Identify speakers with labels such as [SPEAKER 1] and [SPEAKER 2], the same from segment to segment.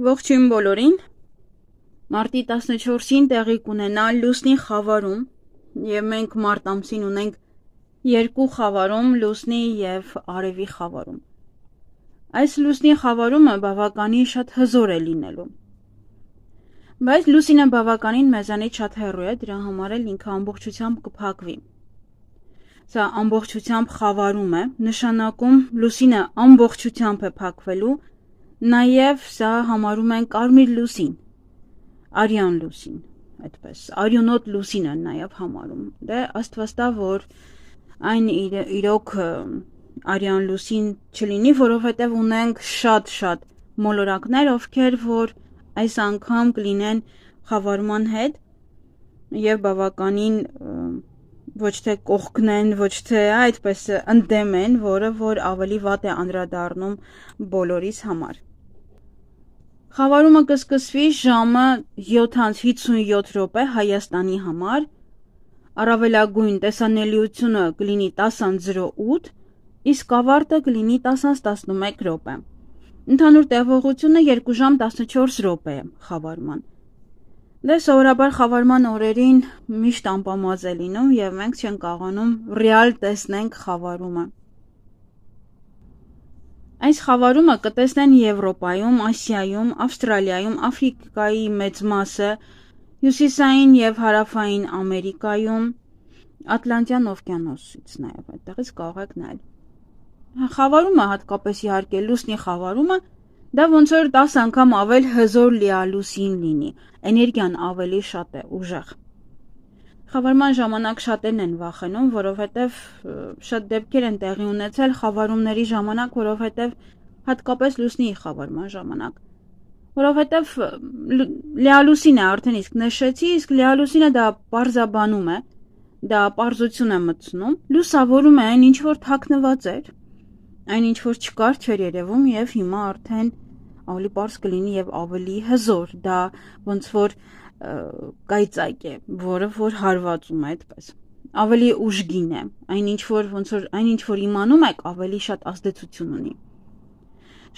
[SPEAKER 1] Ողջույն բոլորին, մարտի 14-ին տեղի կունենա լուսնի խավարում և մենք մարտ ամսին ունենք երկու խավարում, լուսնի և արևի խավարում։ Այս լուսնի խավարումը բավականին շատ հզոր է լինելու։ Բայց լուսինը բավականին մեզանից շատ հեռու է, դրա համար էլ ինքը ամբողջությամբ կփակվի։ Սա ամբողջությամբ խավարում է, նշանակում լուսինը ամբողջությամբ է փակվելու, նաև սա համարում են կարմիր լուսին, արյան լուսին, այդպես, արյունոտ լուսին են նաև համարում։ Դե աստվածտա, որ այն իրոք արյան լուսին չլինի, որովհետև ունենք շատ մոլորակներ, ովքեր որ այս անգամ կլինեն խավարման հետ և բավականին ոչ թե կողքնեն, ոչ թե այդպես ընդդեմ են, որը որ ավելի վատ է անդրադառնում բոլորիս համար։ Խավարումը կսկսվի ժամը 7:57 Հայաստանի համար, առավելագույն տեսանելիությունը կլինի 10:08, իսկ ավարտը կլինի 10:11 Ընդհանուր տևողությունը 2 ժամ 14 րոպե է խավարման։ Դե սովորաբար խավարման օրերին միշտ անպամած է լինում և մենք չենք կարողանում ռեալ տեսնենք խավարումը։ Այս խավարումը կտեսնեն Եվրոպայում, Ասիայում, Ավստրալիայում, Աֆրիկայի մեծ մասը, հյուսիսային և հարավային Ամերիկայում, Ատլանտյան օվկիանոսից նաև այդտեղից կարող եք նայել։ Խավարումը, հատկապես իհարկե լուսնի խավարումը, դա ոնց որ 10 անգամ ավել հզոր լիալուսին լինի, էներգիան ավելի շատ է, ուժեղ։ Խավարման ժամանակ շատերն են վախենում, որովհետև շատ դեպքեր են տեղի ունեցել խավարումների ժամանակ, որովհետև հատկապես լուսնի խավարման ժամանակ։ Որովհետև լիալուսին է, արդեն իսկ նշեցի, իսկ լիալուսինը դա պարզաբանում է, դա պարզություն է մտցնում, լուսավորում է այն ինչ որ թաքնված էր, այն ինչ որ չկար, չէր երևում և հիմա արդեն ավելի պարզ կլինի և ավելի հզոր, դա ոնց որ կայծակ է, որը որ հարվածում է այդպես, ավելի ուժգին է, այն ինչ որ իմանում եք, ավելի շատ ազդեցություն ունի։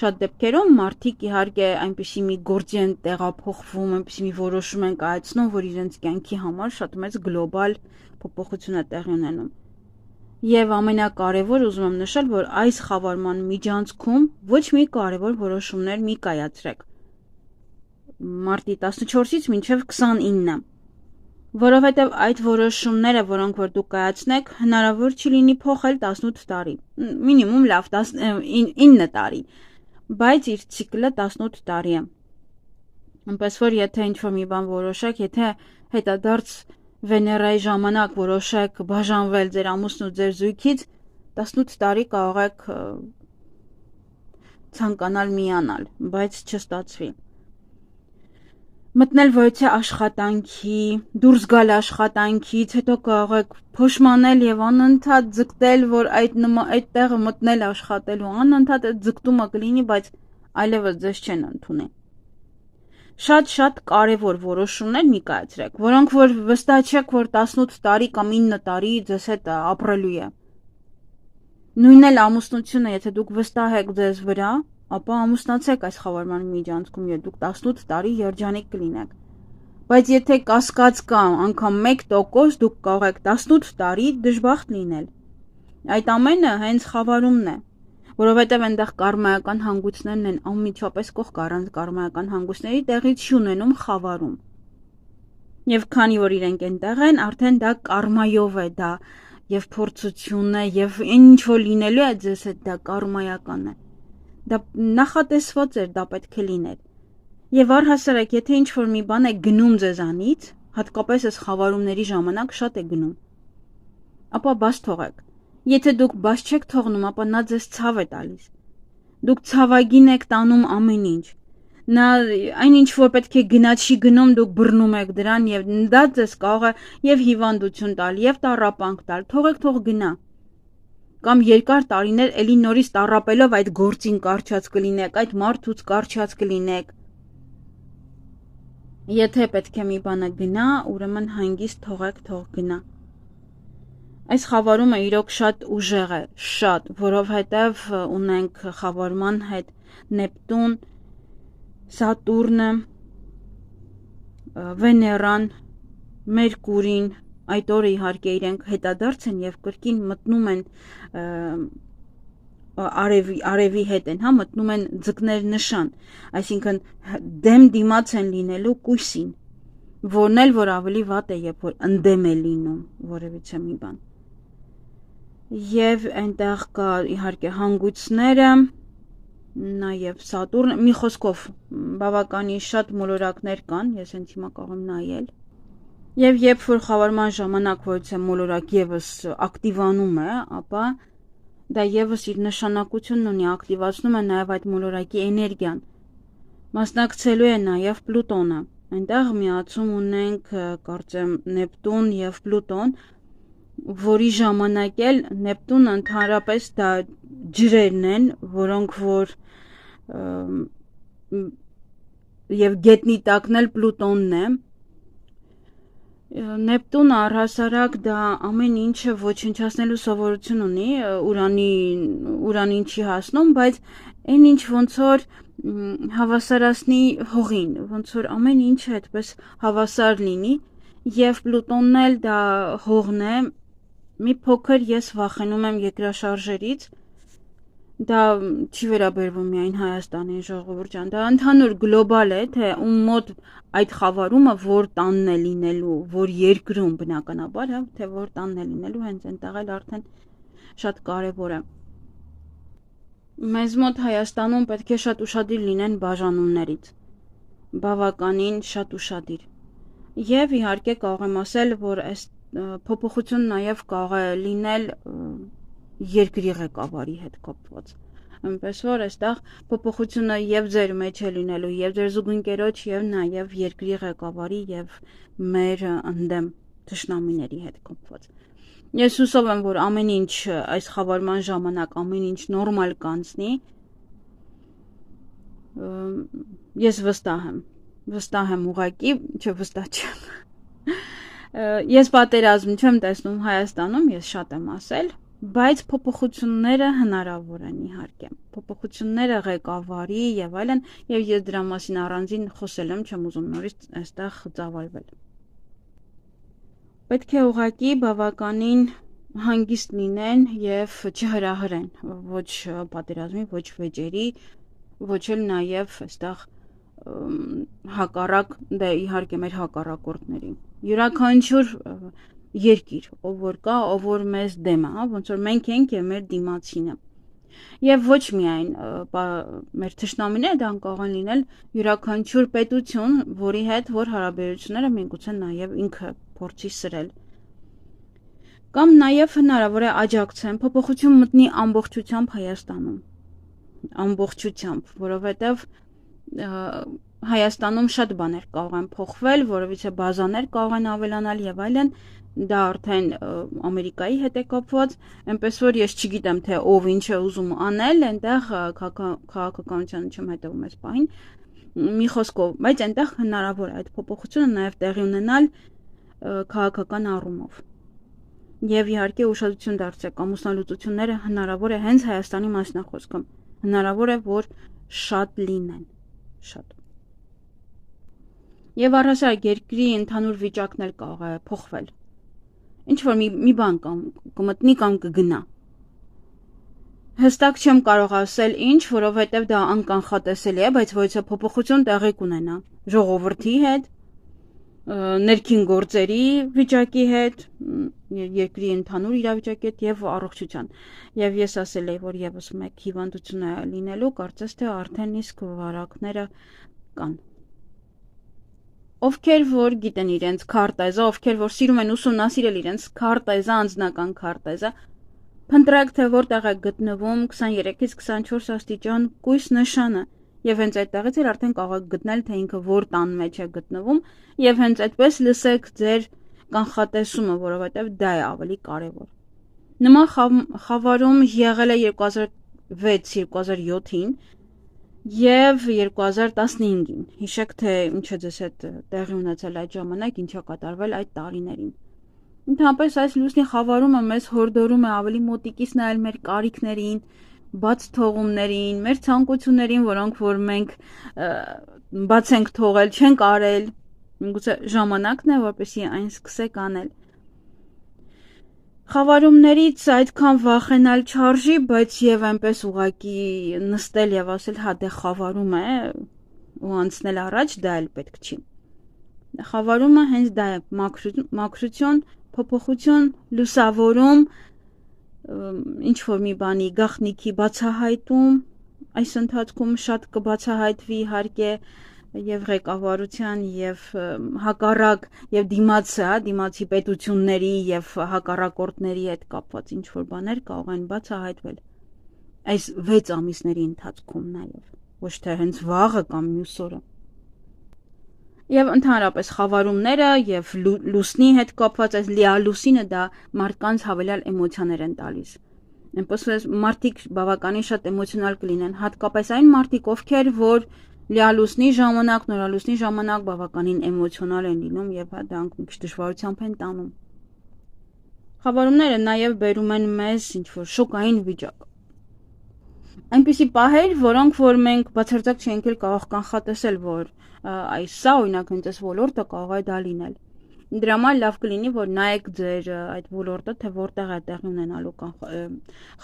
[SPEAKER 1] Շատ դեպքերում մարդիկ իհարկե այնպիսի մի գործի են տեղափոխվում, այնպիսի մի որոշում են կայացնում, որ իրենց կյանքի համար շատ մեծ գլոբալ փոփոխություն է տեղի ունենում։ Եվ ամենակարևոր ուզում եմ նշել, որ այս խավարման միջանցքում ոչ մի կարևոր որոշումներ մի կայացրեք։ Մարտի 14-ից մինչև 29-ը, որովհետև այդ որոշումները, որոնք որ դուք կայացնեք, հնարավոր չի լինի փոխել 18 տարի, մինիմում լավ 9 տարի, բայց իր ցիկլը 18 տարի է։ Այնպես որ եթե ինչ-որ մի բան որոշեք, եթե հետադարձ Վեներայի ժամանակ որոշեք բաժանվել ձեր ամուսնու ձեր զույգից, 18 տարի կարող եք ցանկանալ միանալ, բայց չստացվի։ Մտնել ոյթե աշխատանքի, դուրս գալ աշխատանքից, հետո կարող եք փոշմանել և անընդհատ ձգտել, որ այդ տեղը մտնել աշխատելու, անընդհատ այդ ձգտումը կլինի, բայց այլևս ձեզ չեն ընդունի։ Շատ կարևոր որոշումներ մի կայացրեք, որոնք որ վստահ չեք, որ 18 տարի կամ 9 տարի ձեզ հետ ապրելու է։ Նույնն էլ ամուսնությունը, եթե դուք վստահ եք ձեզ վրա, ապա ամուսնացեք այս խավարման միջանցքում և դուք 18 տարի երջանիկ կլինեք։ Բայց եթե կասկած կա անգամ 1% դուք կարող եք 18 տարի դժբախտ լինել։ Այդ ամենը հենց խավարումն է, որովհետև այնտեղ կարմայական հանգույցներն են անմիջապես կողք առանց կարմայական հանգույցների տեղի չի ունենում խավարում։ Եվ քանի որ իրենք այնտեղ են, արդեն դա կարմայով է, դա և փորձությունն է, և ինչ որ լինելու է ձեզ հետ, դա կարմայական է։ Դա նախատեսված էր, դա պետք է լիներ։ Եվ առհասարակ, եթե ինչ որ մի բան է գնում ձեզանից, հատկապես այս խավարումների ժամանակ շատ է գնում, ապա բաց թողեք։ Եթե դուք բաց չեք թողնում, ապա նա ձեզ ցավ է տալիս։ Դուք ցավագին եք տանում ամեն ինչ։ Նա այն ինչ որ պետք է գնա չի գնում, դուք բռնում եք դրան և դա ձեզ կարող է և հիվանդություն տալ, և տառապանք տալ, թողեք թող գնա։ Կամ երկար տարիներ էլի նորից տառապելով այդ գործին կառչած կլինեք, այդ մարդուց կառչած կլինեք։ Եթե պետք է մի բանը գնա, ուրեմն հանգիստ թողեք թող գնա։ Այս խավարումը իրոք շատ ուժեղ է, շատ, որովհետև ունենք խավարման հետ Նեպտուն, Սատուրնը, Վեներան, Մերկուրին, այդ օրը իհարկե իրենք հետադարձ են եւ կրկին մտնում են արևի հետ են, հա, մտնում են ձկներ նշան, այսինքն դեմ դիմաց են լինելու կույսին, որն էլ որ ավելի վատ է, երբ որ ընդդեմ է լինում որևիցե մի բան։ Եվ այնտեղ կա իհարկե հանգույցները, նաև Սատուրն, մի խոսքով բավականին շատ մոլորակներ կան, ես հենց հիմա կարող եմ նայել։ Եվ երբ որ խավարման ժամանակ որից է մոլորակ եւս ակտիվանում է, ապա դա եւս իր նշանակությունն ունի, ակտիվացնում է նաև այդ մոլորակի էներգիան։ Մասնակցելու է նաև Պլուտոնը։ Այնտեղ միացում ունենք, կարծեմ, Նեպտուն եւ Պլուտոն, որի ժամանակ էլ Նեպտունը ընդհանրապես դա ջրերն են, որոնք որ եւ գետնի տակն էլ Պլուտոնն է։ Նեպտունը առհասարակ դա ամեն ինչը ոչնչացնելու սովորություն ունի, ուրանին չի հասնում, բայց այն ինչ ոնց որ հավասարացնի հողին, ոնց որ ամեն ինչը այդպես հավասար լինի, եւ Պլուտոնն էլ դա հողն է, մի փոքր ես վախենում եմ երկրաշարժերից, դա չի վերաբերվում միայն Հայաստանի ժողովուրդ ջան, դա ընդհանուր գլոբալ է, թե ում մոտ այդ խավարումը որ տանն է լինելու, որ երկրում բնականաբար, հա, թե որ տանն է լինելու, հենց այնտեղ էլ արդեն շատ կարևոր է։ Մեզ մոտ Հայաստանում պետք է շատ ուշադիր լինեն բաժանումներից, բավականին շատ ուշադիր։ Եվ իհարկե կարող եմ ասել, որ այս փոփոխություն նաև կարող է լինել երկրի ղեկավարի հետ կապված։ Այնպես որ այստեղ փոփոխությունը եւ ձեր մեջ է լինելու, եւ ձեր զուգընկերոջ, եւ նաեւ երկրի ղեկավարի եւ մեր ընդդեմ թշնամիների հետ կապված։ Ես հուսով եմ, որ ամեն ինչ այս խավարման ժամանակ ամեն ինչ նորմալ կանցնի։ Ես վստահ եմ ուղղակի, չէ, վստահ չեմ։ Ես պատերազմ չեմ տեսնում Հայաստանում, ես շատ եմ ասել, բայց փոփոխությունները հնարավոր են իհարկե։ Փոփոխությունները ղեկավարի եւ այլն, եւ ես դրա մասին առանձին խոսել եմ, չեմ ուզում նորից այստեղ ծավալվել։ Պետք է ուղղակի բավականին հանգիստ լինեն եւ չհրահրեն ոչ պատերազմի, ոչ վեճերի, ոչ էլ նաեւ այստեղ հակառակ, դա իհարկե մեր հակառակորդների։ Յուրաքանչյուր երկիր, ով որ կա, ով որ մեզ դեմ է, հա, ոնց որ մենք ենք եւ մեր դիմացինը։ Եվ ոչ միայն մեր թշնամիները դա կարող են լինել յուրաքանչյուր պետություն, որի հետ որ հարաբերությունները միգուցե նաեւ ինքը փորձի սրել։ Կամ նաեւ հնարավոր է աջակցեն փոփոխություն մտնի ամբողջությամբ Հայաստանում։ Ամբողջությամբ, որովհետեւ Հայաստանում շատ բաներ կարող են փոխվել, որովհետեւ բազաներ կարող են ավելանալ եւ այլն, դա արդեն Ամերիկայի հետ է կապված, այնպես որ ես չգիտեմ թե ով ինչ է ուզում անել, այնտեղ քաղաքականությանը չեմ հետևում այս պահին, մի խոսքով, բայց այնտեղ հնարավոր է այդ փոփոխությունը նաեւ տեղի ունենալ քաղաքական առումով։ Եվ իհարկե ուշադրություն դարձրեք, ամուսնալուծությունները հնարավոր է հենց Հայաստանի մասին է խոսքը, հնարավոր է որ շատ լինեն, շատ։ Եվ առհասարակ երկրի ընդհանուր վիճակն էլ կարող է փոխվել։ Ինչ որ մի բան կմտնի կամ կգնա։ Հստակ չեմ կարող ասել ինչ, որովհետև դա անկանխատեսելի է, բայց որից է փոփոխություն տեղի կունենա ժողովրդի հետ, ներքին գործերի վիճակի հետ, երկրի ընդհանուր իրավիճակի հետ եւ առողջության։ Եվ ես ասել եի, որ եւս մեկ հիվանդություն է լինելու, կարծես թե արդեն իսկ վարակները կան։ Ովքեր որ գիտեն իրենց քարտեզը, ովքեր որ սիրում են ուսումնասիրել իրենց քարտեզը, անձնական քարտեզը, փնտրեք թե որտեղ է գտնվում 23-ից 24 աստիճան կույս նշանը, եւ հենց այդտեղից էլ արդեն կարող եք գտնել թե ինքը որ տան մեջ է գտնվում, եւ հենց այդպես լսեք ձեր կանխատեսումը, որովհետեւ դա է ավելի կարեւոր։ Նման խավարում եղել է 2006-2007-ին եւ 2015-ին։ Հիշեք թե ինչ է ձեզ հետ տեղի ունեցել այդ ժամանակ, ինչ է կատարվել այդ տարիներին։ Ընդհանրապես այս լուսնի խավարումը մեզ հորդորում է ավելի մոտիկից նայել մեր կարիքներին, բաց թողումներին, մեր ցանկություններին, որոնք որ մենք բաց ենք թողել, չենք արել, միգուցե ժամանակն է, որպեսզի այն սկսեք անել։ Խավարումներից այդքան վախենալ չարժի, բայց եւ այնպես ուղակի նստել եւ ասել, հա դե խավարում է ու անցնել առաջ, դա էլ պետք չի։ Խավարումը հենց դա է, մաքրություն, փոփոխություն, լուսավորում, ինչ որ մի բանի գաղտնիքի բացահայտում, այս ընթացքում շատ կբացահայտվի իհարկե եւ ղեկավարության եւ հակառակ եւ դիմացի պետությունների եւ հակառակորդների հետ կապված ինչ որ բաներ կարող են բացահայտվել այս 6 ամիսների ընթացքում նաեւ ոչ թե հենց վաղը կամ մյուս օրը եւ ընդհանրապես խավարումները եւ լուսնի հետ կապված այս լիալուսինը դա մարդկանց հավելյալ էմոցիաներ են տալիս այնպես որ մարդիկ բավականին շատ էմոցիոնալ կլինեն հատկապես այն մարդիկ ովքեր որ լիալուսնի ժամանակ, նորալուսնի ժամանակ բավականին էմոցիոնալ են լինում եւ դրանք մի քիչ դժվարությամբ են տանում։ Խավարումները նաեւ բերում են մեզ ինչ-որ շոկային վիճակ։ Այնպիսի պահեր, որոնք որ մենք բացարձակ չենք էլ կարող կանխատեսել, որ այս սա օրինակ հենց այս ոլորտը կարող է դա լինել։ Դրա համար լավ կլինի, որ նայեք ձեր այդ ոլորտը, թե որտեղ է տեղի ունենալու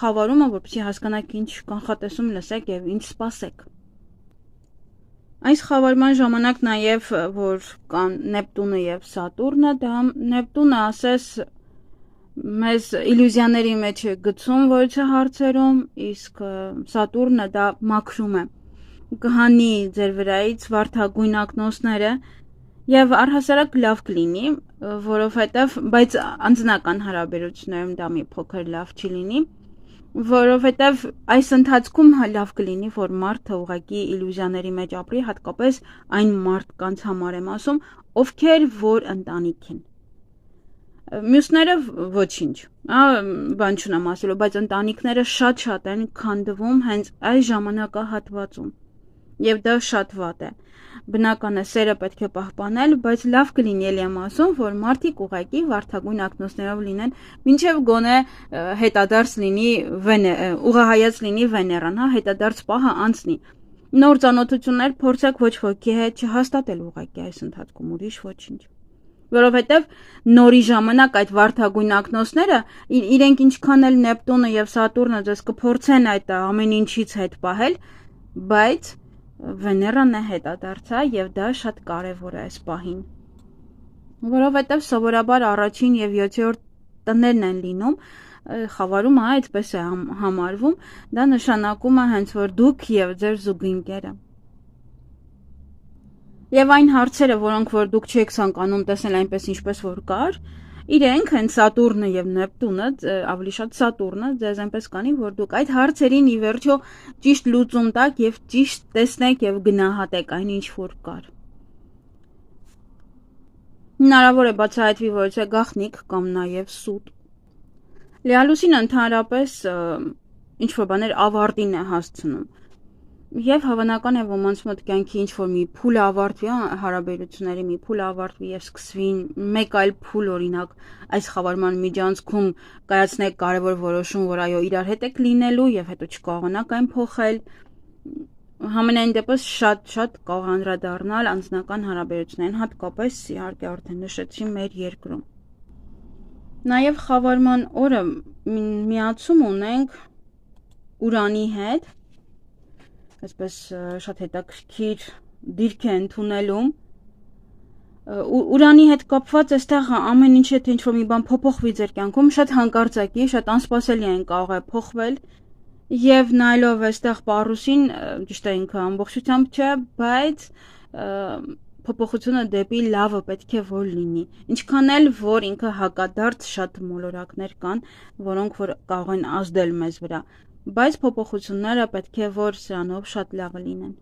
[SPEAKER 1] խավարումը, որպեսզի հասկանաք ինչ կանխատեսում լսեք եւ ինչ սպասեք։ Այս խավարման ժամանակ նաև որ կան Նեպտունը եւ Սատուրնը, դա Նեպտունը ասես մեզ իլյուզիաների մեջ է գցում որոշ հարցերում, իսկ Սատուրնը դա մաքրում է։ Կհանի ձեր վրայից վարդագույն ակնոցները եւ առհասարակ լավ կլինի, որովհետեւ բայց անձնական հարաբերություններում դա մի փոքր լավ չի լինի, որովհետեւ այս ընթացքում լավ կլինի, որ մարդը ուղղակի իլյուզիաների մեջ ապրի, հատկապես այն մարդկանց համար եմ ասում, ովքեր որ ընտանիք են։ Մյուսները ոչինչ, բան չունեմ ասելու, բայց ընտանիքները շատ են քանդվում հենց այս ժամանակահատվածում։ Եվ դա շատ վատ է։ Բնական է սերը պետք է պահպանել, բայց լավ կլինի ելի եմ ասում, որ մարդիկ ուղղակի վարդագույն ակնոցներով լինեն, մինչև գոնե հետադարձ լինի ուղղահայաց լինի Վեներան, հա, հետադարձ պահը անցնի։ Նոր ծանոթություններ փորձեք ոչ ոքի հետ չհաստատել ուղղակի այս ընթացքում ուրիշ ոչինչ։ Որովհետև նորի ժամանակ այդ վարդագույն ակնոցները իրենք ինչքան էլ Նեպտունը եւ Սատուրնը ձեզ կփորձեն այդ ամեն ինչից հետ պահել, բայց Վեներան է հետադարձա եւ դա շատ կարեւոր է այս պահին։ Որովհետեւ սովորաբար առաջին եւ 7-րդ տներն են լինում, խավարումը այդպես է համարվում, դա նշանակում է հենց որ դուք եւ ձեր զուգընկերը։ Եվ այն հարցերը, որոնք որ դուք չեք ցանկանում տեսնել այնպես ինչպես որ կար, իրենք հենց Սատուրնը եւ Նեպտունը, ավելի շատ Սատուրնը, ձեզ այնպես կանի, որ դուք այդ հարցերին ի վերջո ճիշտ լուծում տաք եւ ճիշտ տեսնեք եւ գնահատեք այն ինչ որ կար։ Հնարավոր է բացահայտվի որոշ գաղտնիք կամ նաեւ սուտ։ Լիալուսինը ընդհանրապես ինչ որ բաներ ավարտին է հասցնում։ Եվ հավանական է ոմանց մոտ կյանքի ինչ որ մի փուլ ավարտվի, հարաբերությունների մի փուլ ավարտվի եւ սկսվի մեկ այլ փուլ, օրինակ այս խավարման միջանցքում կայացնեք կարևոր որոշում, որ այո իրար հետ եք լինելու եւ հետո չկարողանաք այն փոխել։ Համենայն դեպս շատ կարող անդրադառնալ անձնական հարաբերություններին, հատկապես իհարկե արդեն նշեցի մեր երկրում։ Նաեւ խավարման օրը միացում ունենք Ուրանի հետ, այսպես շատ հետաքրքիր դիրք է ընդունելում Ուրանի հետ կապված այստեղ ամեն ինչ եթե ինչ-որ մի բան փոփոխվի ձեր կյանքում շատ հանկարծակի, շատ անսպասելի այն կարող է փոխվել եւ նայելով այստեղ Պարուսին ճիշտ է ինքը ամբողջությամբ չէ, բայց փոփոխությունը դեպի լավը պետք է որ լինի։ Ինչքան էլ որ ինքը հակադարձ շատ մոլորակներ կան, որոնք որ կարող են ազդել մեզ վրա, բայց փոփոխությունները պետք է որ սրանով շատ լավը լինեն։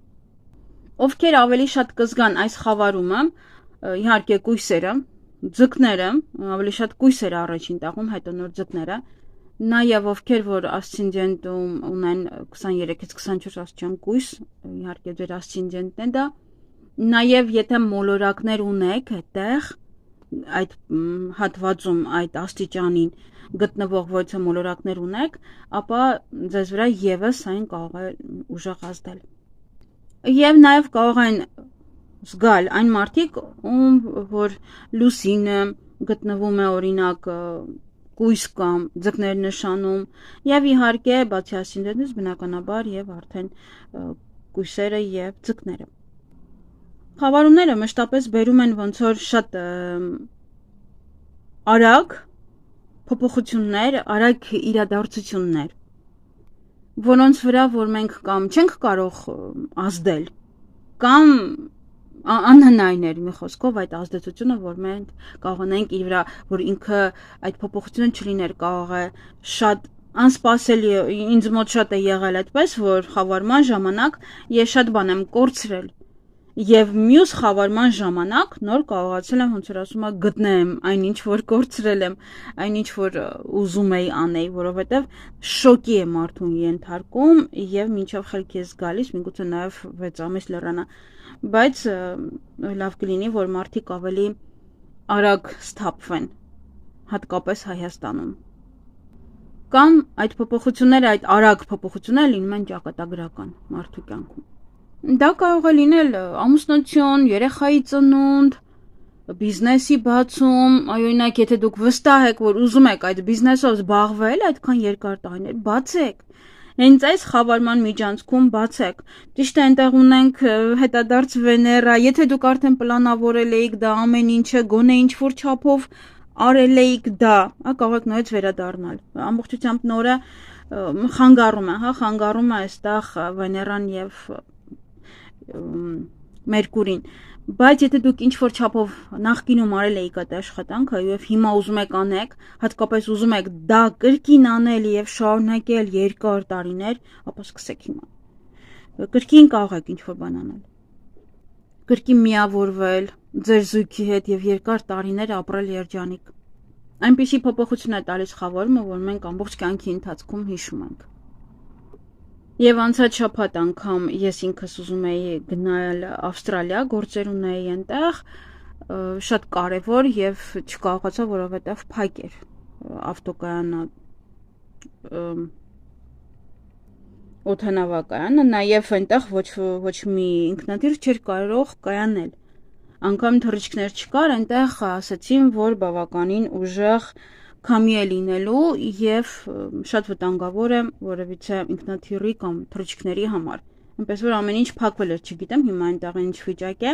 [SPEAKER 1] Ովքեր ավելի շատ կզգան այս խավարումը, իհարկե կույսերը, ձկները, ավելի շատ կույսերը առաջին տաղում, հետո նոր ձկները, նաև ովքեր որ ասցենդենտում ունեն 23-ից 24 աստիճան կույս, իհարկե ձեր ասցենդենտն է դա, նաև եթե մոլորակներ ունեք այդտեղ, այդ հատվածում այդ աստիճանին գտնվող ոյցը մոլորակներ ունեք, ապա ձեզ վրա եւս այն կարող է ուժեղ ազդել։ Եվ նաեւ կարող են զգալ այն մարդիկ, ում որ լուսինը գտնվում է օրինակ կույս կամ ձկներ նշանում, եւ իհարկե բացի ասինդենտից բնականաբար եւ արդեն կույսերը եւ ձկները։ Խավարումները մշտապես բերում են ոնց որ շատ արագ փոփոխություններ, արագ իրադարձություններ, որոնց վրա որ մենք կամ չենք կարող ազդել, կամ անհնարին մի խոսքով այդ ազդեցությունը, որ մենք կարողանանք իր վրա, որ ինքը այդ փոփոխությունը չլիներ, կարող է շատ անսպասելի, ինձ մոտ շատ է եղել այդպես, որ խավարման ժամանակ ես շատ բան եմ կորցրել եւ մյուս խավարման ժամանակ նոր կարողացել եմ ոնց որ ասում եմ գտնեմ այնինչ որ կորցրել եմ, այնինչ որ ուզում էի անել, որովհետեւ շոկի է մարդուն ենթարկում եւ մինչեւ խելքի ես գալիս, միգուցե նաեւ 6 ամիս լռանա, բայց լավ կլինի, որ մարդիկ ավելի արագ սթափվեն, հատկապես Հայաստանում։ Կամ այդ փոփոխությունները, այդ արագ փոփոխությունները լինում են ճակատագրական մարդու կյանքում։ Դա կարող է լինել ամուսնություն, երեխայի ծնունդ, բիզնեսի բացում, օրինակ եթե դուք վստահ եք, որ ուզում եք այդ բիզնեսով զբաղվել այդքան երկար տարիներ, բացեք։ Հենց այս խավարման միջանցքում բացեք։ Ճիշտ է, այնտեղ ունենք հետադարձ Վեներա, եթե դուք արդեն պլանավորել էիք դա ամեն ինչը, գոնե ինչ-որ չափով արել էիք դա, կարող եք նորից վերադառնալ։ Ամբողջությամբ նորը խանգարում է այստեղ Վեներան եւ Մերկուրին, բայց եթե դուք ինչ-որ չափով նախկինում արել էիք այդ աշխատանքը եւ հիմա ուզում եք անեք, հատկապես ուզում եք դա կրկին անել եւ շարունակել երկար տարիներ, ապա սկսեք հիմա։ Կրկին կարող եք ինչ-որ բան անել։ Կրկին միավորվել ձեր զույգի հետ եւ երկար տարիներ ապրել երջանիկ։ Այնպիսի փոփոխություն է տալիս խավարումը, որ մենք ամբողջ կյանքի ընթացքում հիշում ենք։ Եվ անցած շաբաթ անգամ ես ինքս ուզում էի գնալ Ավստրալիա, գործեր ունեի այնտեղ, շատ կարևոր եւ չկարողացա, որովհետեւ փակ էր ավտոկայանը, օդանավակայանը, նաեւ այնտեղ ոչ մի ինքնաթիռ չէր կարող կայանել։ Անգամ թռիչքներ չկար, այնտեղ ասացին, որ բավականին ուժեղ քամի է լինելու եւ շատ վտանգավոր է որևիցե ինքնաթիռի կամ թռիչքների համար։ Այնպես որ ամեն ինչ փակվել էր, չգիտեմ հիմա այնտեղ ինչ վիճակ է։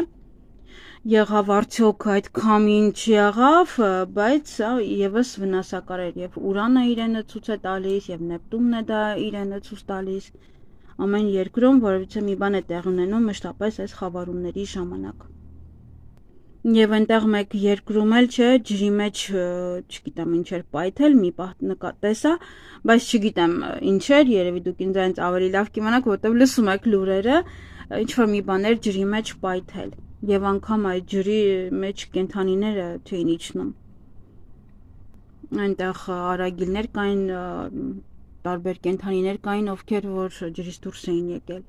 [SPEAKER 1] Եղավ արդյոք այդ քամին չեղավ, բայց եւս վնասակար էր եւ Ուրանը իրենը ցույց է տալիս եւ Նեպտունն է դա իրենը ցույց տալիս։ Ամեն երկրում որևիցե մի բան է տեղի ունենում մշտապես այս խավարումների ժամանակ։ Եվ այնտեղ մեկ երկրում էլ չէ, ջրի մեջ, չգիտեմ ինչ էր պայթել, մի պահ տեսա, բայց չգիտեմ ինչ էր, երևի դուք ինձ ավելի լավ կիմանաք, որտեղ լսում եք լուրերը, ինչ որ մի բաներ ջրի մեջ պայթել, եւ անգամ այդ ջրի մեջ կենդանիները չէին իջնում։ Այնտեղ արագիլներ կային, տարբեր կենդանիներ կային, ովքեր որ ջրից դուրս էին եկել։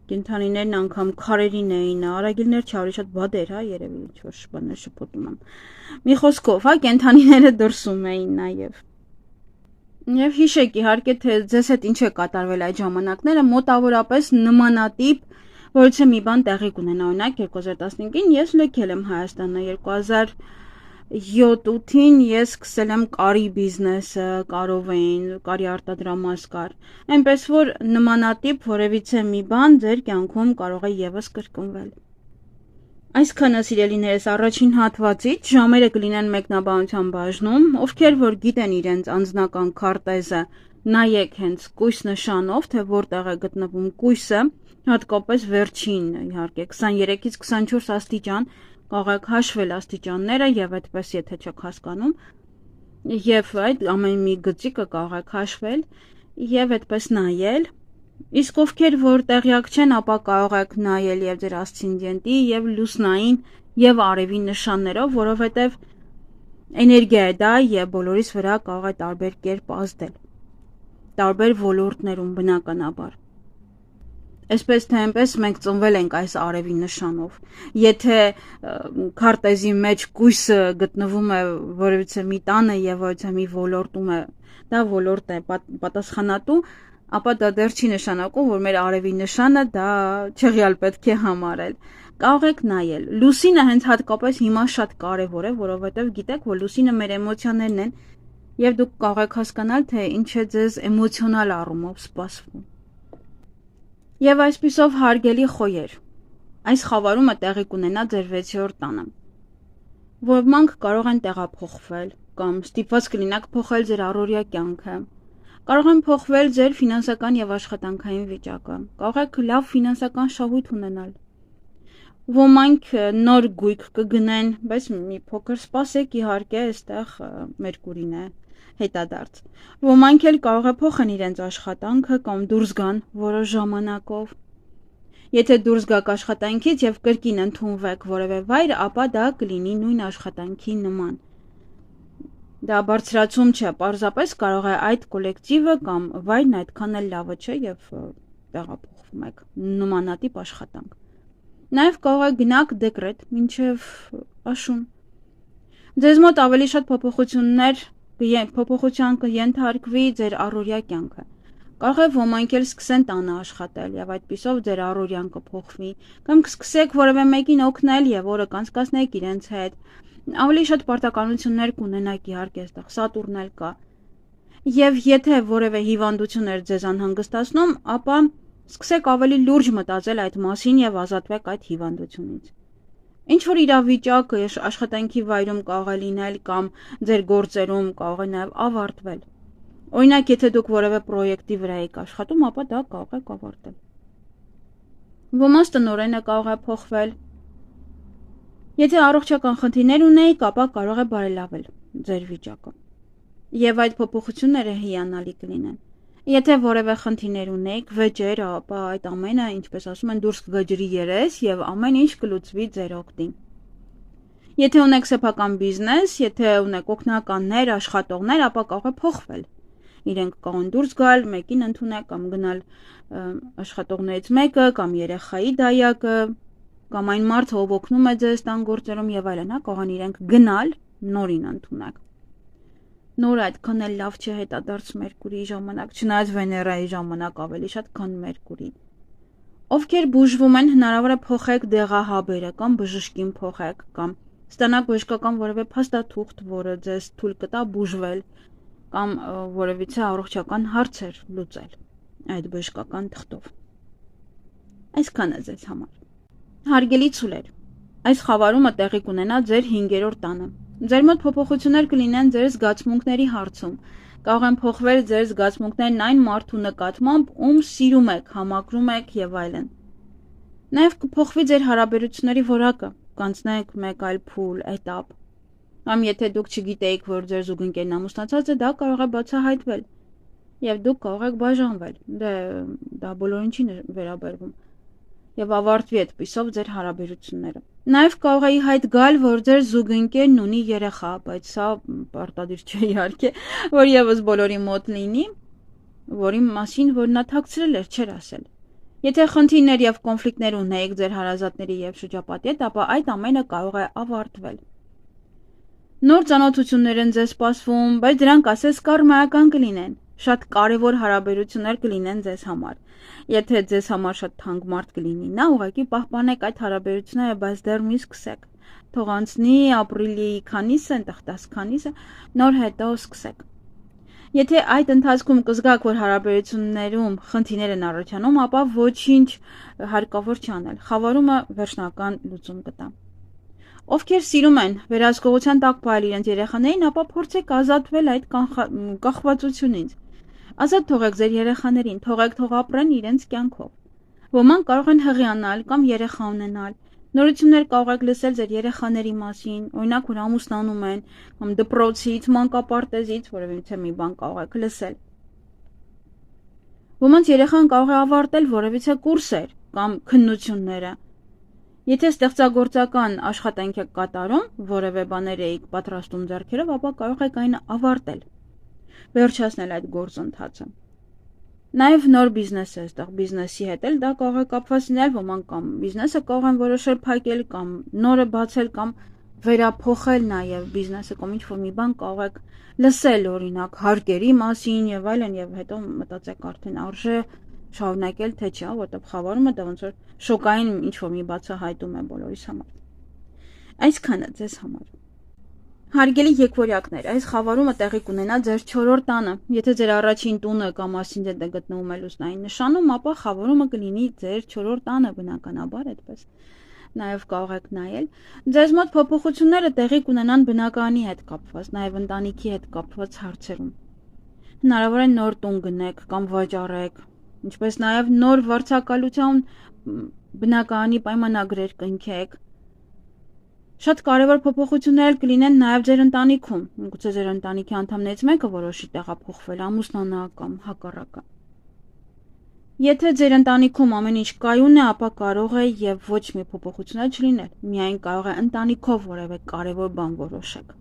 [SPEAKER 1] Կենդանիներն անգամ քարերին էին, արագիլներ չէ, ավելի շատ բադեր, երևի ինչ-որ բաներ շփոթում եմ։ Մի խոսքով, կենդանիները դրսում էին նաև։ Եվ հիշեք իհարկե, թե ձեզ հետ ինչ է կատարվել այդ ժամանակները, մոտավորապես նմանատիպ, որից մի բան տեղի կունենա, օրինակ 2015-ին ես լքել եմ Հայաստանը, 2007-8-ին ես սկսել եմ կարի բիզնեսը, կարովեին, կարի արտադրամաս կար, այնպես որ նմանատիպ որևիցե մի բան ձեր կյանքում կարող է եւս կրկնվել։ Այսքանը սիրելիներս առաջին հատվածից, ժամերը կլինեն մեկնաբանության բաժնում, ովքեր որ գիտեն իրենց անձնական քարտեզը, նայեք հենց կույս նշանով, թե որտեղ է գտնվում կույսը, հատկապես վերջին իհարկե 23-ից 24 աստիճան, կարող եք հաշվել աստիճանները եւ այդպես եթե չեք հասկանում, եւ այդ ամեն մի գծիկը կարող եք հաշվել եւ այդպես նայել։ Իսկ ովքեր որ տեղյակ չեն, ապա կարող եք նայել եւ ձեր ասցենդենտի եւ լուսնային եւ արևի նշաններով, որովհետեւ էներգիա է դա եւ բոլորիս վրա կարող է տարբեր կերպ ազդել։ Տարբեր ոլորտներում բնականաբար։ Այսպես թե այնպես մենք ծնվել ենք այս արևի նշանով։ Եթե քարտեզի մեջ կույսը գտնվում է որևիցե մի տանը եւ որևիցե մի ոլորտում է, դա ոլորտ է պատասխանատու, ապա դա դեռ չի նշանակում, որ մեր արևի նշանը դա չեղյալ պետք է համարել։ Կարող եք նայել։ Լուսինը հենց հատկապես հիմա շատ կարևոր է, որովհետև գիտեք, որ լուսինը մեր էմոցիաներն են, եւ դուք կարող եք հասկանալ, թե ինչ է ձեզ էմոցիոնալ առումով սպասվում։ Եվ այսպիսով հարգելի խոյեր, այս խավարումը տեղի կունենա ձեր 6-րդ տանը։ Ոմանք կարող են տեղափոխվել կամ ստիպված կլինեք փոխել ձեր առօրյա կյանքը։ Կարող են փոխվել ձեր ֆինանսական եւ աշխատանքային վիճակը։ Կարող եք լավ ֆինանսական շահույթ ունենալ։ Ոմանք նոր գույք կգնեն, բայց մի փոքր սպասեք, իհարկե, այստեղ Մերկուրին է հետադարձ։ Ոմանք էլ կարող է փոխեն իրենց աշխատանքը կամ դուրս գան որոշ ժամանակով։ Եթե դուրս գաք աշխատանքից եւ կրկին ընդունվեք որևէ վայր, ապա դա կլինի նույն աշխատանքի նման։ Դա բարձրացում չէ, պարզապես կարող է այդ կոլեկտիվը կամ վայրն այդքան էլ լավը չէ եւ տեղափոխվում եք նմանատիպ աշխատանք։ Նաև կարող եք գնաք դեկրետ մինչև աշուն։ Ձեզ մոտ ավելի շատ փոփոխության կենթարկվի ձեր առօրյա կյանքը։ Կարող է ոմանք էլ սկսեն տանը աշխատել եւ այդպիսով ձեր առօրյան կփոխվի, կամ կսկսեք որևէ մեկին օգնել եւ օրը կանցկացնեք իրենց հետ։ Ավելի շատ պարտականություններ կունենաք, իհարկե, այստեղ Սատուրն էլ կա։ Եվ եթե որևէ հիվանդություն էր ձեզ անհանգստացնում, ապա սկսեք ավելի լուրջ մտածել այդ մասին եւ ազատվեք այդ հիվանդությունից։ Ինչ որ իրավիճակը աշխատանքի վայրում կարող է լինել կամ ձեր գործերում կարող է նաեւ ավարտվել։ Օրինակ, եթե դուք որևէ պրոյեկտի վրա եք աշխատում, ապա դա կարող է ավարտել։ Ոմանց տնօրենը կարող է փոխվել։ Եթե առողջական խնդիրներ ունեիք, ապա կարող է բարելավել ձեր վիճակը։ Եվ այդ փոփոխությունները հիանալի կլինեն։ Եթե որևէ խնդիրներ ունեիք, վեճեր, ապա այդ ամենը, ինչպես ասում են, դուրս կգջրի երես եւ ամեն ինչ կլուծվի ձեր օգտին։ Եթե ունեք սեփական բիզնես, եթե ունեք օգնականներ, աշխատողներ, ապա կարող է փոխվել։ Իրենք կարող են դուրս գալ, մեկին ընդունեք կամ գնալ աշխատողներից մեկը կամ երեխայի դայակը, կամ այն մարդը, ով օգնում է ձեզ տան գործերում եւ այլն, կարող են իրենք գնալ, նորին ընդունեք։ Նոր այդքան էլ լավ չէ հետադարձ Մերկուրիի ժամանակ, չնայած Վեներայի ժամանակ ավելի շատ, քան Մերկուրի։ Ովքեր բուժվում են, հնարավոր է փոխեք դեղահաբերը կամ բժշկին փոխեք կամ ստանաք բժշկական որևէ փաստաթուղթ, որը ձեզ թույլ կտա բուժվել կամ որևիցե առողջական հարցեր լուծել այդ բժշկական թղթով։ Այսքանը ձեզ համար։ Հարգելի ցուլեր, այս խավարումը տեղի կունենա ձեր 5-րդ տանը։ Ձեր մոտ փոփոխություններ կլինեն ձեր զգացմունքների հարցում։ Կարող են փոխվել ձեր զգացմունքներն այն մարդու նկատմամբ, ում սիրում եք, համակրում եք եւ այլն։ Նաեւ կփոխվի ձեր հարաբերությունների որակը, կանցնեք մեկ այլ փուլ, էտապ։ Կամ եթե դուք չգիտեիք, որ ձեր զուգընկերն ամուսնացած է, դա կարող է բացահայտվել եւ դուք կարող եք բաժանվել։ Դա բոլորին չի վերաբերվում եւ ավարտվի այդպիսով ձեր հարաբերությունները։ Նաեւ կարող է ի հայտ գալ, որ ձեր զուգընկերն ունի երեխա, բայց սա պարտադիր չէ իհարկե, որ եւս բոլորի մոտ լինի, որի մասին որ նա թաքցրել էր, չէր ասել։ Եթե խնդիրներ եւ կոնֆլիկտներ ունեիք ձեր հարազատների եւ շրջապատի հետ, ապա այդ ամենը կարող է ավարտվել։ Նոր ծանոթություններ են ձեզ սպասվում, բայց դրանք ասես կարմայական կլինեն։ Շատ կարևոր հարաբերություններ կլինեն ձեզ համար։ Եթե ձեզ համար շատ թանկ մարդ կլինի, նա ուղղակի պահպանեք այդ հարաբերությունները, բայց դեռ մի սկսեք։ Թող անցնի ապրիլի քանիսը, այնտեղ 10 քանիսը, նոր հետո սկսեք։ Եթե այդ ընթացքում կզգաք, որ հարաբերություններում խնդիրներ են առաջանում, ապա ոչինչ հարկավոր չի անել։ Խավարումը վերջնական լուծում կտա։ Ովքեր սիրում են վերահսկողության տակ պահել իրենց երեխաներին, ապա փորձեք ազատվել այդ կախվածությունից։ Ազատ թողեք ձեր երեխաներին, թողեք թող ապրեն իրենց կյանքով։ Ոմանք կարող են հղիանալ կամ երեխա ունենալ։ Նորություններ կարող եք լսել ձեր երեխաների մասին, օրինակ որ ամուսնանում են, կամ դպրոցից, մանկապարտեզից, որևէ մի բան կարող եք լսել։ Ոմանց երեխան կարող է ավարտել որևիցե կուրսեր կամ քննությունները։ Եթե ստեղծագործական աշխատանք եք կատարում, որևէ բաներ եք պատրաստում ձեռքերով, ապա կարող եք այն ավարտել, վերջացնել այդ գործընթացը։ Նաև նոր բիզնես է այստեղ բիզնեսի հետ էլ դա կարող է կապված լինել, ոմանք կամ բիզնեսը կարող են որոշել փակել կամ նորը բացել կամ վերափոխել նաև բիզնեսը կամ ինչ-որ մի բան կարող եք լսել օրինակ հարկերի մասին եւ այլն եւ հետո մտածեք արդեն արժե շարունակել թե չէ, որտեղ խավարումը դա ոնց որ շոկային ինչ-որ մի բացահայտում է բոլորիս համար։ Այսքանը ձեզ համար։ Հարգելի եկվորյակներ, այս խավարումը տեղի կունենա ձեր 4-րդ տանը։ Եթե ձեր առաջին տունը կամ ասինդենտը գտնվում է լուսնային նշանում, ապա խավարումը կլինի ձեր 4-րդ տանը բնականաբար այդպես։ Նաև կարող եք նայել։ Ձեզ մոտ փոփոխությունները տեղի կունենան բնակարանի հետ կապված, նաև ընտանիքի հետ կապված հարցերում։ Հնարավոր է նոր տուն գնեք կամ վաճառեք, ինչպես նաև նոր վարձակալության բնակարանի պայմանագրեր կնքեք։ Շատ կարևոր փոփոխություններ կլինեն նաև ձեր ընտանիքում, գուցե ձեր ընտանիքի անդամներից մեկը որոշի տեղափոխվել, ամուսնանա կամ հակառակը։ Եթե ձեր ընտանիքում ամեն ինչ կայուն է, ապա կարող է եւ ոչ մի փոփոխություն չլինել, միայն կարող է ընտանիքով որևէ կարևոր բան որոշեք։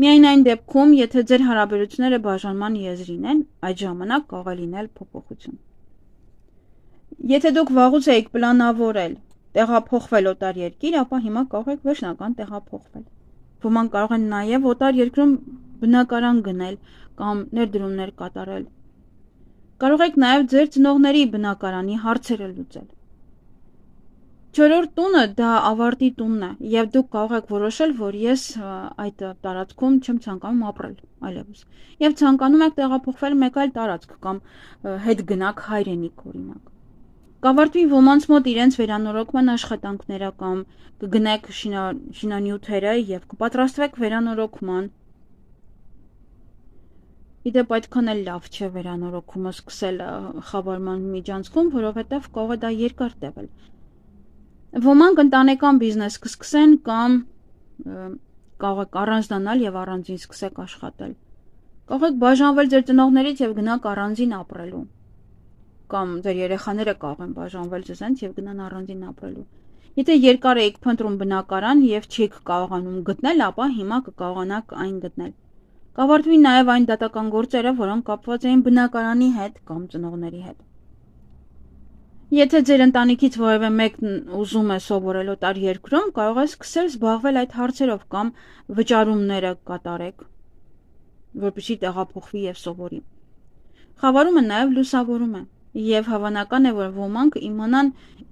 [SPEAKER 1] Միայն այն դեպքում, եթե ձեր հարաբերությունները բաժանման եզրին են, այդ ժամանակ կարող է լինել փոփոխություն։ Եթե դուք վաղուց եք պլանավորել տեղափոխվել օտար երկիր, ապա հիմա կարող եք վերջնական տեղափոխվել։ Ոմանք կարող են նաև օտար երկրում բնակարան գնել կամ ներդրումներ կատարել։ Կարող եք նաև ձեր ծնողների բնակարանի հարցերը լուծել։ 4-րդ տունը դա ավարտի տունն է, եւ դուք կարող եք որոշել, որ ես այդ տարածքում չեմ ցանկանում ապրել այլևս։ Եվ ցանկանում եք տեղափոխվել մեկ այլ տարածք կամ հետ գնաք հայրենիք օրինակ։ Կավարտվի ոմանց մոտ իրենց վերանորոգման աշխատանքները կամ կգնեք շինանյութերը եւ կպատրաստվեք վերանորոգման։ Իդեպ այդքան էլ լավ չէ վերանորոգումը սկսել խավարման միջանցքում, որովհետեւ կարող է դա երկար տևել։ Ոմանք ընտանեկան բիզնես կսկսեն կամ կարող եք առանձնանալ եւ առանձին սկսեք աշխատել։ Կարող եք բաժանվել ձեր ծնողներից եւ գնաք առանձին ապրելու։ Կամ ձեր երեխաները կարող են բաժանվել ձեզանից եւ գնան առանձին ապրելու։ Եթե երկար եք փնտրում բնակարան եւ չեք կարողանում գտնել, ապա հիմա կկարողանաք այն գտնել։ Կավարտվի նաեւ այն դատական գործերը, որոնք կապված էին բնակարանի հետ կամ ծնողների հետ։ Եթե ձեր ընտանիքից որևէ մեկն ուզում է սովորել օտար երկրում, կարող է սկսել զբաղվել այդ հարցերով կամ վճարումները կատարեք, որպեսզի տեղափոխվի եւ սովորի։ Խավարումը նաեւ լուսավորում է։ Եվ հավանական է, որ ոմանք իմանան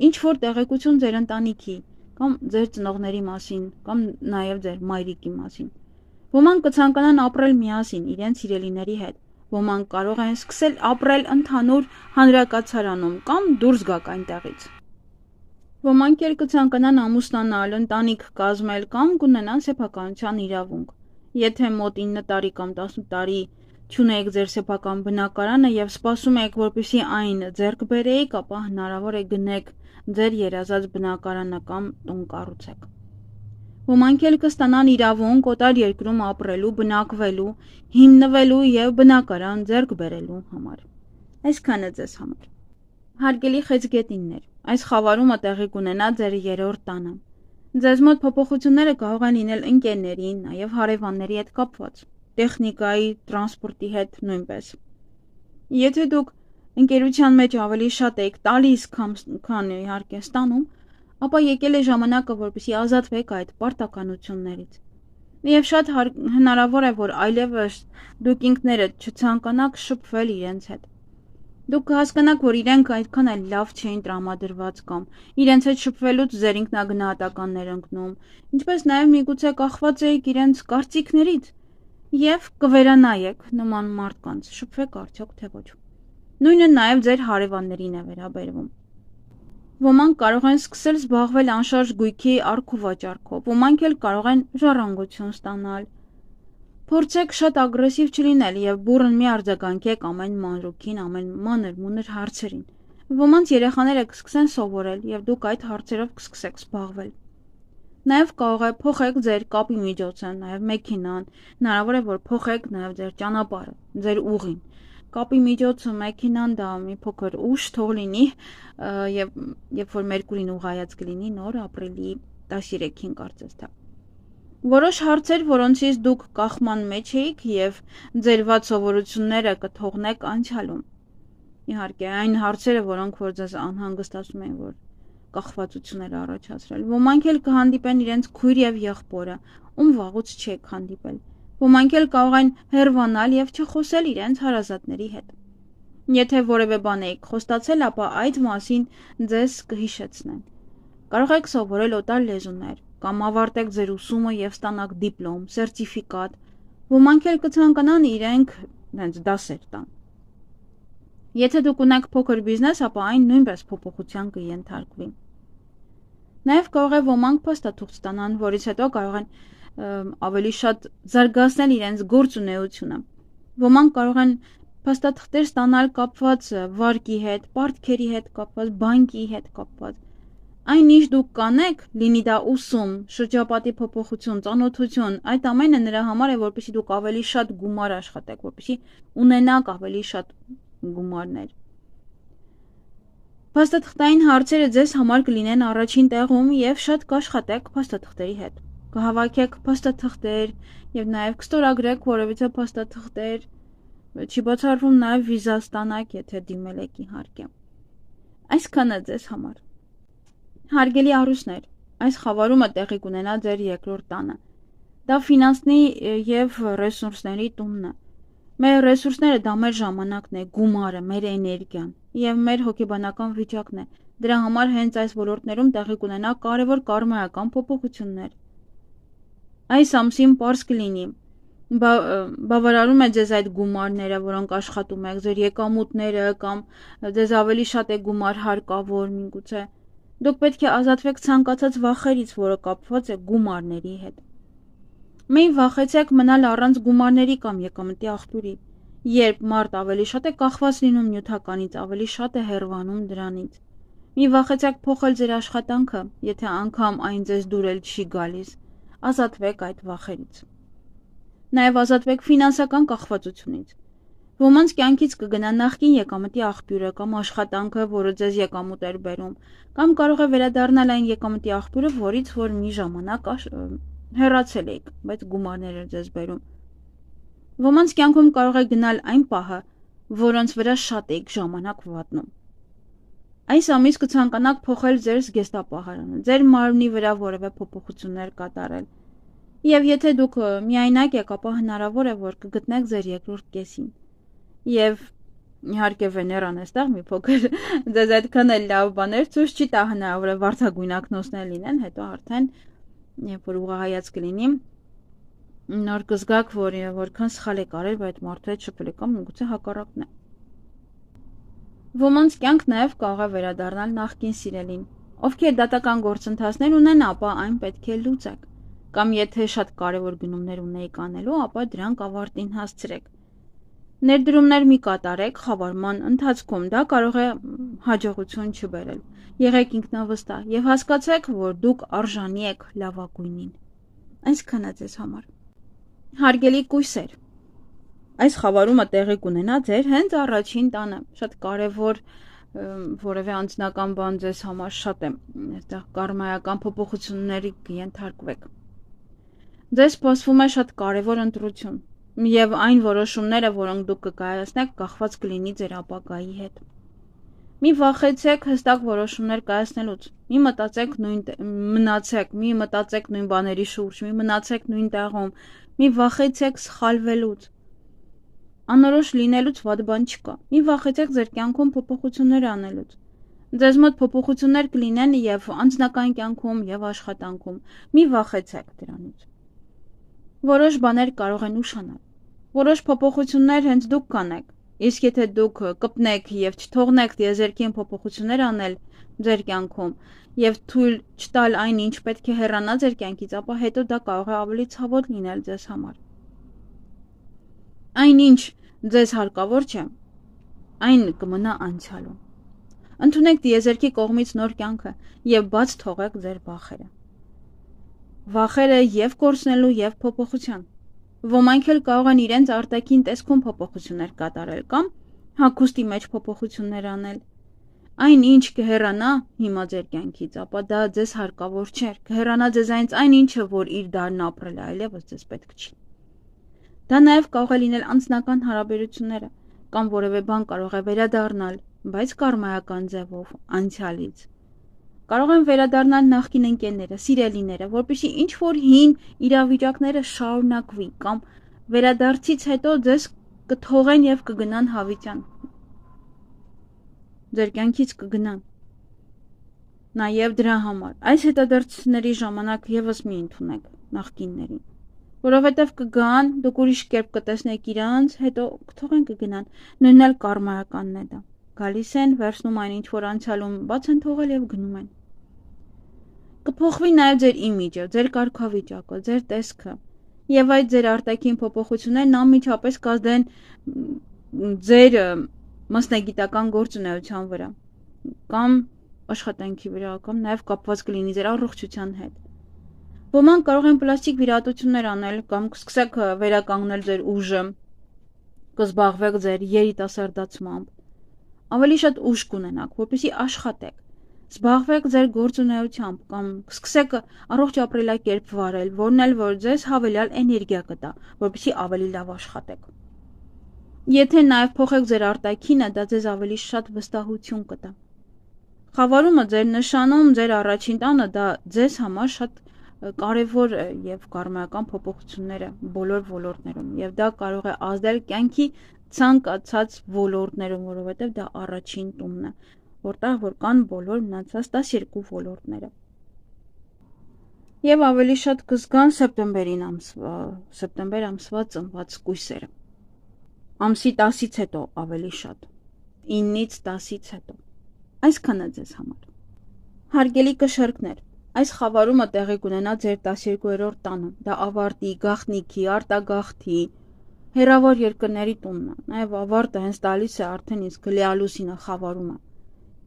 [SPEAKER 1] ինչ-որ տեղեկություն ձեր ընտանիքի կամ ձեր ծնողների մասին կամ նաև ձեր մայրիկի մասին։ Ոմանք կցանկանան ապրել միասին իրենց սիրելիների հետ, ոմանք կարող են սկսել ապրել ընդհանուր հանրակացարանում կամ դուրս գաք այնտեղից։ Ոմանք էլ կցանկանան ամուսնանալ, ընտանիք կազմել կամ կունենան սեփականության իրավունք։ Եթե մոտ 9 տարի կամ 10 տարի չունեք ձեր սեփական բնակարանը եւ սպասում եք, որպեսզի այն ձեռք բերեիք, ապա հնարավոր է գնեք ձեր երազած բնակարանը կամ տուն կառուցեք։ Ոմանք էլ կստանան իրավունք օտար երկրում ապրելու, բնակվելու, հիմնվելու եւ բնակարան ձեռք բերելու համար։ Այսքանը ձեզ համար։ Հարգելի խեցգետիններ, այս խավարումը տեղի կունենա ձեր 3-րդ տանը։ Ձեզ մոտ փոփոխությունները կարող են լինել ընկերների, նաեւ հարևանների հետ կապված։ Տեխնիկայի, տրանսպորտի հետ նույնպես։ Եթե դուք ընկերության մեջ ավելի շատ եք տալիս, քան իհարկե ստանում, ապա եկել է ժամանակը, որպեսզի ազատվեք այդ պարտականություններից։ Եվ շատ հնարավոր է, որ այլևս դուք ինքներդ չցանկանաք շփվել իրենց հետ։ Դուք կհասկանաք, որ իրենք այդքան էլ լավ չէին տրամադրված կամ իրենց հետ շփվելուց ձեր ինքնագնահատականներ ընկնում, ինչպես նաև միգուցե կախված եք իրենց կարծիքներից եւ կվերանայեք նման մարդկանց, շփվեք արդյոք թե ոչ։ Նույնը նաև ձեր հարևաններին է վերաբերվում։ Ոմանք կարող են սկսել զբաղվել անշարժ գույքի առքուվաճառքով, ոմանք էլ կարող են ժառանգություն ստանալ։ Փորձեք շատ ագրեսիվ չլինել եւ բուռն մի արձագանքեք ամեն մանրուքին, ամեն մանր-մունր հարցերին։ Ոմանց երեխաները կսկսեն սովորել եւ դուք այդ հարցերով կսկսեք զբաղվել։ Նաեւ կարող է փոխեք ձեր կապի միջոցը, նաեւ մեքենան, հնարավոր է որ փոխեք նաեւ ձեր ճանապարհը, ձեր ուղին։ Կապի միջոցը մեքենան դա մի փոքր ուշ թող լինի եւ երբ որ Մերկուրին ուղղայած կլինի նոր ապրիլի 13-ին կարծես թե։ Որոշ հարցեր, որոնցից դուք կախման մեջ էիք եւ ձեր վատ սովորությունները կթողնեք անցյալում։ Իհարկե, այն հարցերը, որոնք որ ձեզ անհանգստացնում են, որ կախվածություններ առաջացրել։ Ոմանք էլ կհանդիպեն իրենց քույր եւ եղբորը, ում վաղուց չեք հանդիպել։ Ոմանք էլ կարող են հեռվանալ եւ չխոսել իրենց հարազատների հետ։ Եթե որևէ բան եք խոստացել, ապա այդ մասին ձեզ կհիշեցնեն։ Կարող եք սովորել օտար լեզուներ, կամ ավարտեք ձեր ուսումը եւ ստանաք դիպլոմ, սերտիֆիկատ։ Ոմանք էլ կցանկանան իրենք հենց դասեր տան։ Եթե դուք ունեք փոքր բիզնես, ապա այն նույնպես փոփոխության կենթարկվի։ Նաև կարող է ոմանք փաստաթուղթ ստանան, որից հետո կարող են ավելի շատ զարգացնել իրենց գործունեությունը։ Ոմանք կարող են փաստաթղթեր ստանալ կապված վարկի հետ, պարտքերի հետ կապված, բանկի հետ կապված։ Այն ինչ դուք կանեք, լինի դա ուսում, շրջապատի փոփոխություն, ծանոթություն, այդ ամենը նրա համար է, որպեսզի դուք ավելի շատ գումար աշխատեք, որպեսզի ունենաք ավելի շատ գումարներ։ Փաստաթղթային հարցերը ձեզ համար կլինեն առաջին տեղում եւ շատ կաշխատեք փաստաթղթերի հետ։ Կհավաքեք փաստաթղթեր եւ նաեւ կստորագրեք որևիցե փաստաթղթեր, չի բացառվում նաեւ վիզա ստանաք, եթե դիմել եք իհարկե։ Այսքանը ձեզ համար։ Հարգելի առուսներ, այս խավարումը տեղի կունենա ձեր երկրորդ տանը։ Դա ֆինանսների եւ ռեսուրսների տունն է։ Մեր ռեսուրսները դա մեր ժամանակն է, գումարը, մեր էներգիան եւ մեր հոգեբանական վիճակն է։ Դրա համար հենց այս ոլորտներում տեղի կունենա կարևոր կարմայական փոփոխություններ։ Այս ամսին པարզ կլինի։ Բավարարում է ձեզ այդ գումարները, որոնք աշխատում եք, ձեր եկամուտները կամ ձեզ ավելի շատ է գումար հարկավոր միգուցե։ Դուք պետք է ազատվեք ցանկացած վախերից, որը կապված է գումարների հետ։ Մի վախեցեք մնալ առանց գումարների կամ եկամտի աղբյուրի։ Երբ մարդ ավելի շատ է կախված լինում նյութականից, ավելի շատ է հեռվանում դրանից։ Մի վախեցեք փոխել ձեր աշխատանքը, եթե անգամ այն ձեզ դուրել չի գալիս։ Ազատվեք այդ վախերից։ Նաև ազատվեք ֆինանսական կախվածությունից։ Ոմանց կյանքից կգնա նախկին եկամտի աղբյուրը կամ աշխատանքը, որը ձեզ եկամուտ էր բերում, կամ կարող է վերադառնալ այն եկամտի աղբյուրը, որից որ մի ժամանակ հեռացել եք, բայց գումարներ էր ձեզ բերում։ Ոմանց կյանքում կարող է գնալ այն պահը, որոնց վրա շատ եք ժամանակ վատնում։ Այս ամիս կցանկանաք փոխել ձեր զգեստապահարանը, ձեր մարմնի վրա որևէ փոփոխություններ կատարել։ Եվ եթե դուք միայնակ եք, ապա հնարավոր է, որ կգտնեք ձեր երկրորդ կեսին։ Եվ իհարկե Վեներան էստեղ մի փոքր ձեզ այդքան էլ լավ բաներ ցույց չի տա, հնարավոր է վարդագույն ակնոցներ լինեն, հետո արդեն երբ որ ուղղահայաց կլինի, նոր կզգաք, որ որքան սխալ եք արել, բայց մարդու հետ շփվել եք կամ միգուցե հակառակն է։ Ոմանց կյանք նաև կարող է վերադառնալ նախկին սիրելին, ովքեր դատական գործընթացներ ունեն, ապա այն պետք է լուծեք, կամ եթե շատ կարևոր գնումներ ունեիք անելու, ապա դրանք ավարտին հասցրեք։ Ներդրումներ մի կատարեք խավարման ընթացքում, դա կարող է հաջողություն չբերել։ Եղեք ինքնավստահ եւ հասկացեք, որ դուք արժանի եք լավագույնին։ Այսքանը ձեզ համար։ Հարգելի կույսեր, այս խավարումը տեղի կունենա ձեր հենց առաջին տանը։ Շատ կարևոր որևէ անձնական բան ձեզ համար շատ է, այստեղ կարմայական փոփոխությունների կենթարկվեք։ Ձեզ սպասվում է շատ կարևոր ընտրություն, եւ այն որոշումները, որոնք դուք կկայացնեք, կախված կլինի ձեր ապագայի հետ։ Մի վախեցեք հստակ որոշումներ կայացնելուց։ Մի մտածեք նույն բաների շուրջ, մի մնացեք նույն տեղում, մի վախեցեք սխալվելուց։ Անորոշ լինելուց վատ բան չկա։ Մի վախեցեք ձեր կյանքում փոփոխություններ անելուց։ Ձեզ մոտ փոփոխություններ կլինեն եւ անձնական կյանքում եւ աշխատանքում։ Մի վախեցեք դրանից։ Որոշ բաներ կարող են ուշանալ։ Որոշ փոփոխություններ հենց դուք կանեք։ Իսկ եթե դուք կպնեք եւ չթողնեք դիեզերքին փոփոխություններ անել ձեր կյանքում եւ թույլ չտալ այն, ինչ պետք է հեռանա ձեր կյանքից, ապա հետո դա կարող է ավելի ցավոտ լինել ձեզ համար։ Այն ինչ ձեզ հարկավոր չէ, այն կմնա անցյալում։ Ընդունեք դիեզերքի կողմից նոր կյանքը եւ բաց թողեք ձեր վախերը։ Վախերը եւ կորցնելու եւ փոփոխության։ Ոմանք էլ կարող են իրենց արտաքին տեսքում փոփոխություններ կատարել կամ հագուստի մեջ փոփոխություններ անել։ Այն ինչ կհեռանա հիմա ձեր կյանքից, ապա դա ձեզ հարկավոր չէ, կհեռանա ձեզանից այն ինչը, որ իր դարն ապրել է, այլևս ձեզ պետք չի։ Դա նաև կարող է լինել անձնական հարաբերությունները։ կամ որևէ բան կարող է վերադառնալ, բայց կարմայական ձևով անցյալից։ Կարող են վերադառնալ նախկին ընկերները, սիրելիները, որպեսզի ինչ-որ հին իրավիճակները շարունակվի, կամ վերադարձից հետո ձեզ կթողեն եւ կգնան հավիտյան։ Ձեր կյանքից կգնան։ Նաեւ դրա համար այս հետադարձությունների ժամանակ եւս մի ընդունեք նախկիններին, որովհետեւ կգան, դուք ուրիշ կերպ կտեսնեք իրանց, հետո կթողեն կգնան, նույնն էլ կարմայականն է դա։ Գալիս են, վերցնում այն ինչ որ անցյալում բաց են թողել եւ գնում են։ Կփոխվի նաեւ ձեր իմիջը, ձեր կարգավիճակը, ձեր տեսքը, եւ այդ ձեր արտաքին փոփոխություններն անմիջապես կազդեն ձեր մասնագիտական գործունեության վրա, կամ աշխատանքի վրա, կամ նաեւ կապված կլինի ձեր առողջության հետ։ Ոմանք կարող են պլաստիկ վիրահատություններ անել, կամ կսկսեք վերականգնել ձեր ուժը, կզբաղվեք ձեր երիտասարդացմամբ, ավելի շատ ուժ կունենաք, որպեսզի աշխատեք, զբաղվեք ձեր գործունեությամբ, կամ կսկսեք առողջ ապրելակերպ վարել, որն էլ որ ձեզ հավելյալ էներգիա կտա, որպեսզի ավելի լավ աշխատեք։ Եթե նաև փոխեք ձեր արտաքինը, դա ձեզ ավելի շատ վստահություն կտա։ Խավարումը ձեր նշանում, ձեր առաջին տանը դա ձեզ համար շատ կարևոր եւ կարմայական փոփոխությունները բոլոր ոլորտներում, եւ դա կարող է ազդել կյանքի ցանկացած ոլորտներում, որովհետեւ դա առաջին տունն է, որտեղ որ կան բոլոր մնացած 12 ոլորտները։ Եվ ավելի շատ կզգան սեպտեմբեր ամսվա ծնված կույսերը։ Ամսի 10-ից հետո ավելի շատ, 9-ից 10-ից հետո։ Այսքանը ձեզ համար։ Հարգելի կշեռքներ, այս խավարումը տեղի կունենա ձեր 12-րդ տանը, դա ավարտի, գաղտնիքի, արտագաղթի, հեռավոր երկրների տունն է, նաև ավարտը հենց տալիս է արդեն իսկ լեալուսինը խավարումը։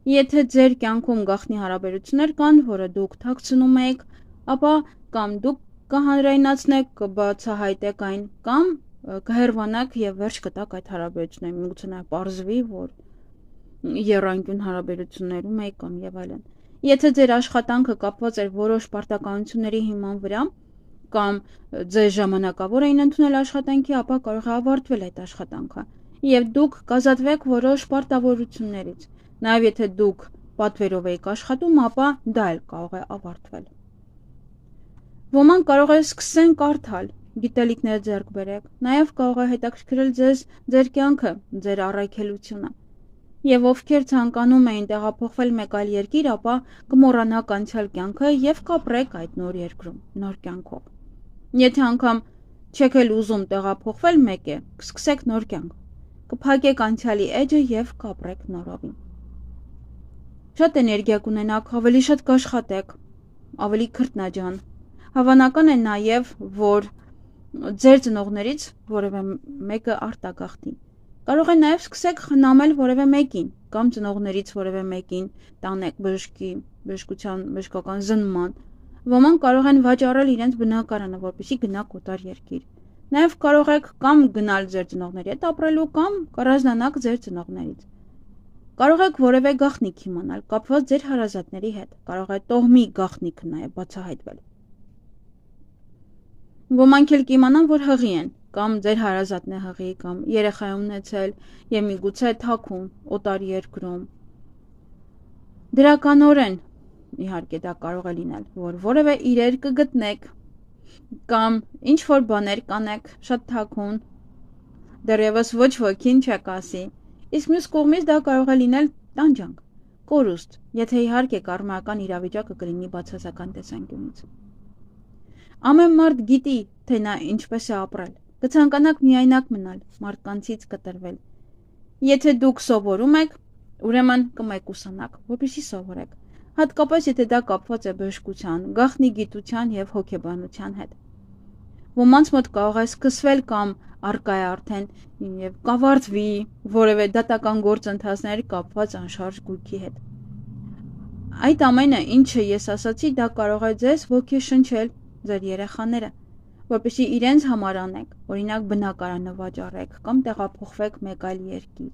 [SPEAKER 1] Եթե ձեր կյանքում գաղտնի հարաբերություններ կան, որը դուք թաքցնում եք, ապա կամ դուք կհանրայնացնեք, կբացահայտեք այն, կամ կհեռվանաք եւ վերջ կտաք այդ հարաբերություններին, միգուցե նաև պարզվի, որ եռանկյուն հարաբերություններում եք կամ եւ այլն։ Եթե ձեր աշխատանքը կապված էր որոշ պարտականությունների հիման վրա, կամ ձեր ժամանակավոր էին ընդունել աշխատանքի, ապա կարող է ավարտվել այդ աշխատանքը, եւ դուք կազատվեք որոշ պարտավորություններից։ Նաեւ եթե դուք պատվերով եք աշխատում, ապա դա էլ կարող է ավարտվել։ Ոմանք կարող է սկսեն կարդալ, գիտելիքներ ձեռք բերեք, նաեւ կարող է հետաքրքրել ձեզ ձեր կյանքը, ձեր առաքելությունը։ Եվ ովքեր ցանկանում էին տեղափոխվել մեկ այլ երկիր, ապա կմոռանաք անցյալ կյանքը եւ կապրեք այդ նոր երկրում, նոր կյանքով։ Եթե անգամ չեք էլ ուզում տեղափոխվել մեկ է, կսկսեք նոր կյանք, կփակեք անցյալի էջը եւ կապրեք նորովին։ Շատ էներգիա կունենաք, ավելի շատ կաշխատեք, ավելի քրտնաջան։ Հավանական է նաեւ, որ ձեր ծնողներից որևէ մեկը արտագաղթի։ Կարող է նաև սկսեք խնամել որևէ մեկին, կամ ծնողներից որևէ մեկին տանեք բժշկական զննման։ Ոմանք կարող են վաճառել իրենց բնակարանը, որպեսզի գնաք օտար երկիր։ Նաև կարող եք կամ գնալ ձեր ծնողների հետ ապրելու, կամ կառանձնանաք ձեր ծնողներից։ Կարող եք որևէ գաղտնիք իմանալ, կապված ձեր հարազատների հետ։ Կարող է տոհմի գաղտնիքը նաև բացահայտվել։ Ոմանք էլ կիմանան, որ հղի են, կամ ձեր հարազատն է հղի, կամ երեխա ունեցել եւ միգուցե թաքուն օտար երկրում։ Դրականորեն, իհարկե դա կարող է լինել, որ որևէ իրեր կգտնեք, կամ ինչ որ բաներ կանեք, շատ թաքուն, դեռևս ոչ ոքին չեք ասի, իսկ մյուս կողմից դա կարող է լինել տանջանք, կորուստ, եթե իհարկե կարմայական իրավիճակը կլինի բացասական տեսանկյունից։ Ամեն մարդ գիտի, թե նա ինչպես է ապրել, կցանկանաք միայնակ մնալ, մարդկանցից կտրվել։ Եթե դուք սովորում եք, ուրեմն կմեկուսանաք, որպեսզի սովորեք, հատկապես եթե դա կապված է բժշկության, գաղտնի գիտության եւ հոգեբանության հետ։ Ոմանց մոտ կարող է սկսվել կամ արկա է արդեն եւ կավարտվի որևէ դատական գործընթացներ կապված անշարժ գույքի հետ։ Այդ ամենը, ինչը ես ասացի, դա կարող է ձեզ ոգեշնչել ձեր երեխաները, որպեսզի իրենց համար անեք, օրինակ բնակարանը վաճառեք կամ տեղափոխվեք մեկ այլ երկիր։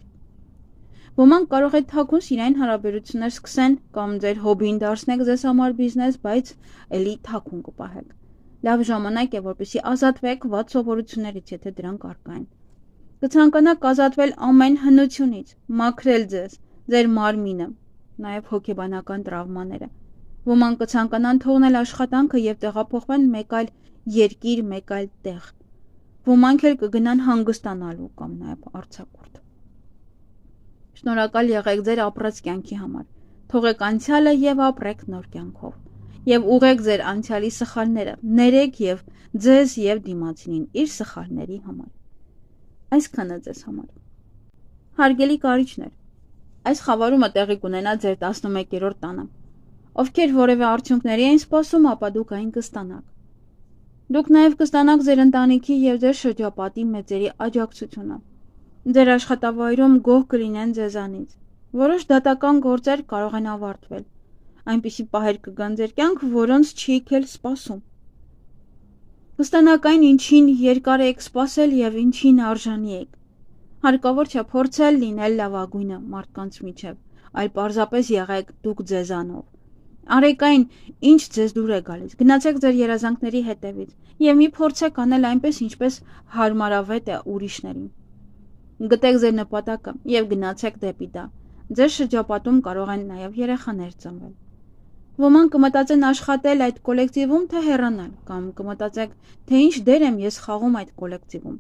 [SPEAKER 1] Ոմանք կարող է թաքուն սիրային հարաբերություններ սկսեն կամ ձեր հոբին դարձնեք ձեզ համար բիզնես, բայց էլի թաքուն կպահեք։ Լավ ժամանակ է, որպեսզի ազատվեք վատ սովորություններից, եթե դրանք առկա են։ Կցանկանաք ազատվել ամեն հնությունից, մաքրել ձեզ, ձեր մարմինը, նաև հոգեբանական տրավմաները։ Ոմանք կցանկանան թողնել աշխատանքը եւ տեղափոխվեն մեկ այլ երկիր, մեկ այլ տեղ։ Ոմանք էլ կգնան հանգստանալու կամ նաև արձակուրդ։ Շնորհակալ եղեք ձեր ապրած կյանքի համար։ Թողեք անցյալը եւ ապրեք նոր կյանքով։ Եվ ուղեք ձեր անցյալի սխալները, ներեք եւ ձեզ եւ դիմացինին իր սխալների համար։ Այսքանը ձեզ համար։ Հարգելի կարիճներ, այս խավարումը տեղի կունենա ձեր 11-րդ տանը։ Ովքեր որևէ արդյունքների են սպասում, ապա դուք այն կստանաք։ Դուք նաև կստանաք ձեր ընտանիքի եւ ձեր շրջապատի մեծերի աջակցությունը։ Ձեր աշխատավայրում գոհ կլինեն ձեզանից։ Որոշ դատական գործեր կարող են ավարտվել։ Այնպիսի պահեր կգան ձեր կյանք, որոնց չիք էլ սպասում։ Կստանաք այն, ինչին երկար եք սպասել եւ ինչին արժանի եք։ Հարկավոր չէ փորձել լինել լավագույնը մարդկանց միջև, այլ պարզապես եղեք դուք ձեզանով։ Արեք այն, ինչ ձեզ դուր է գալիս։ Գնացեք ձեր երազանքների հետևից եւ մի փորձեք անել այնպես, ինչպես հարմարավետ է ուրիշներին։ Գտեք ձեր նպատակը եւ գնացեք դեպի դա։ Ձեր շրջապատում կարող են նաեւ երեխաներ ծնվել։ Ոմանք կմտածեն աշխատել այդ կոլեկտիվում, թե հեռանալ, կամ կմտածեք, թե ինչ դեր եմ ես խաղում այդ կոլեկտիվում։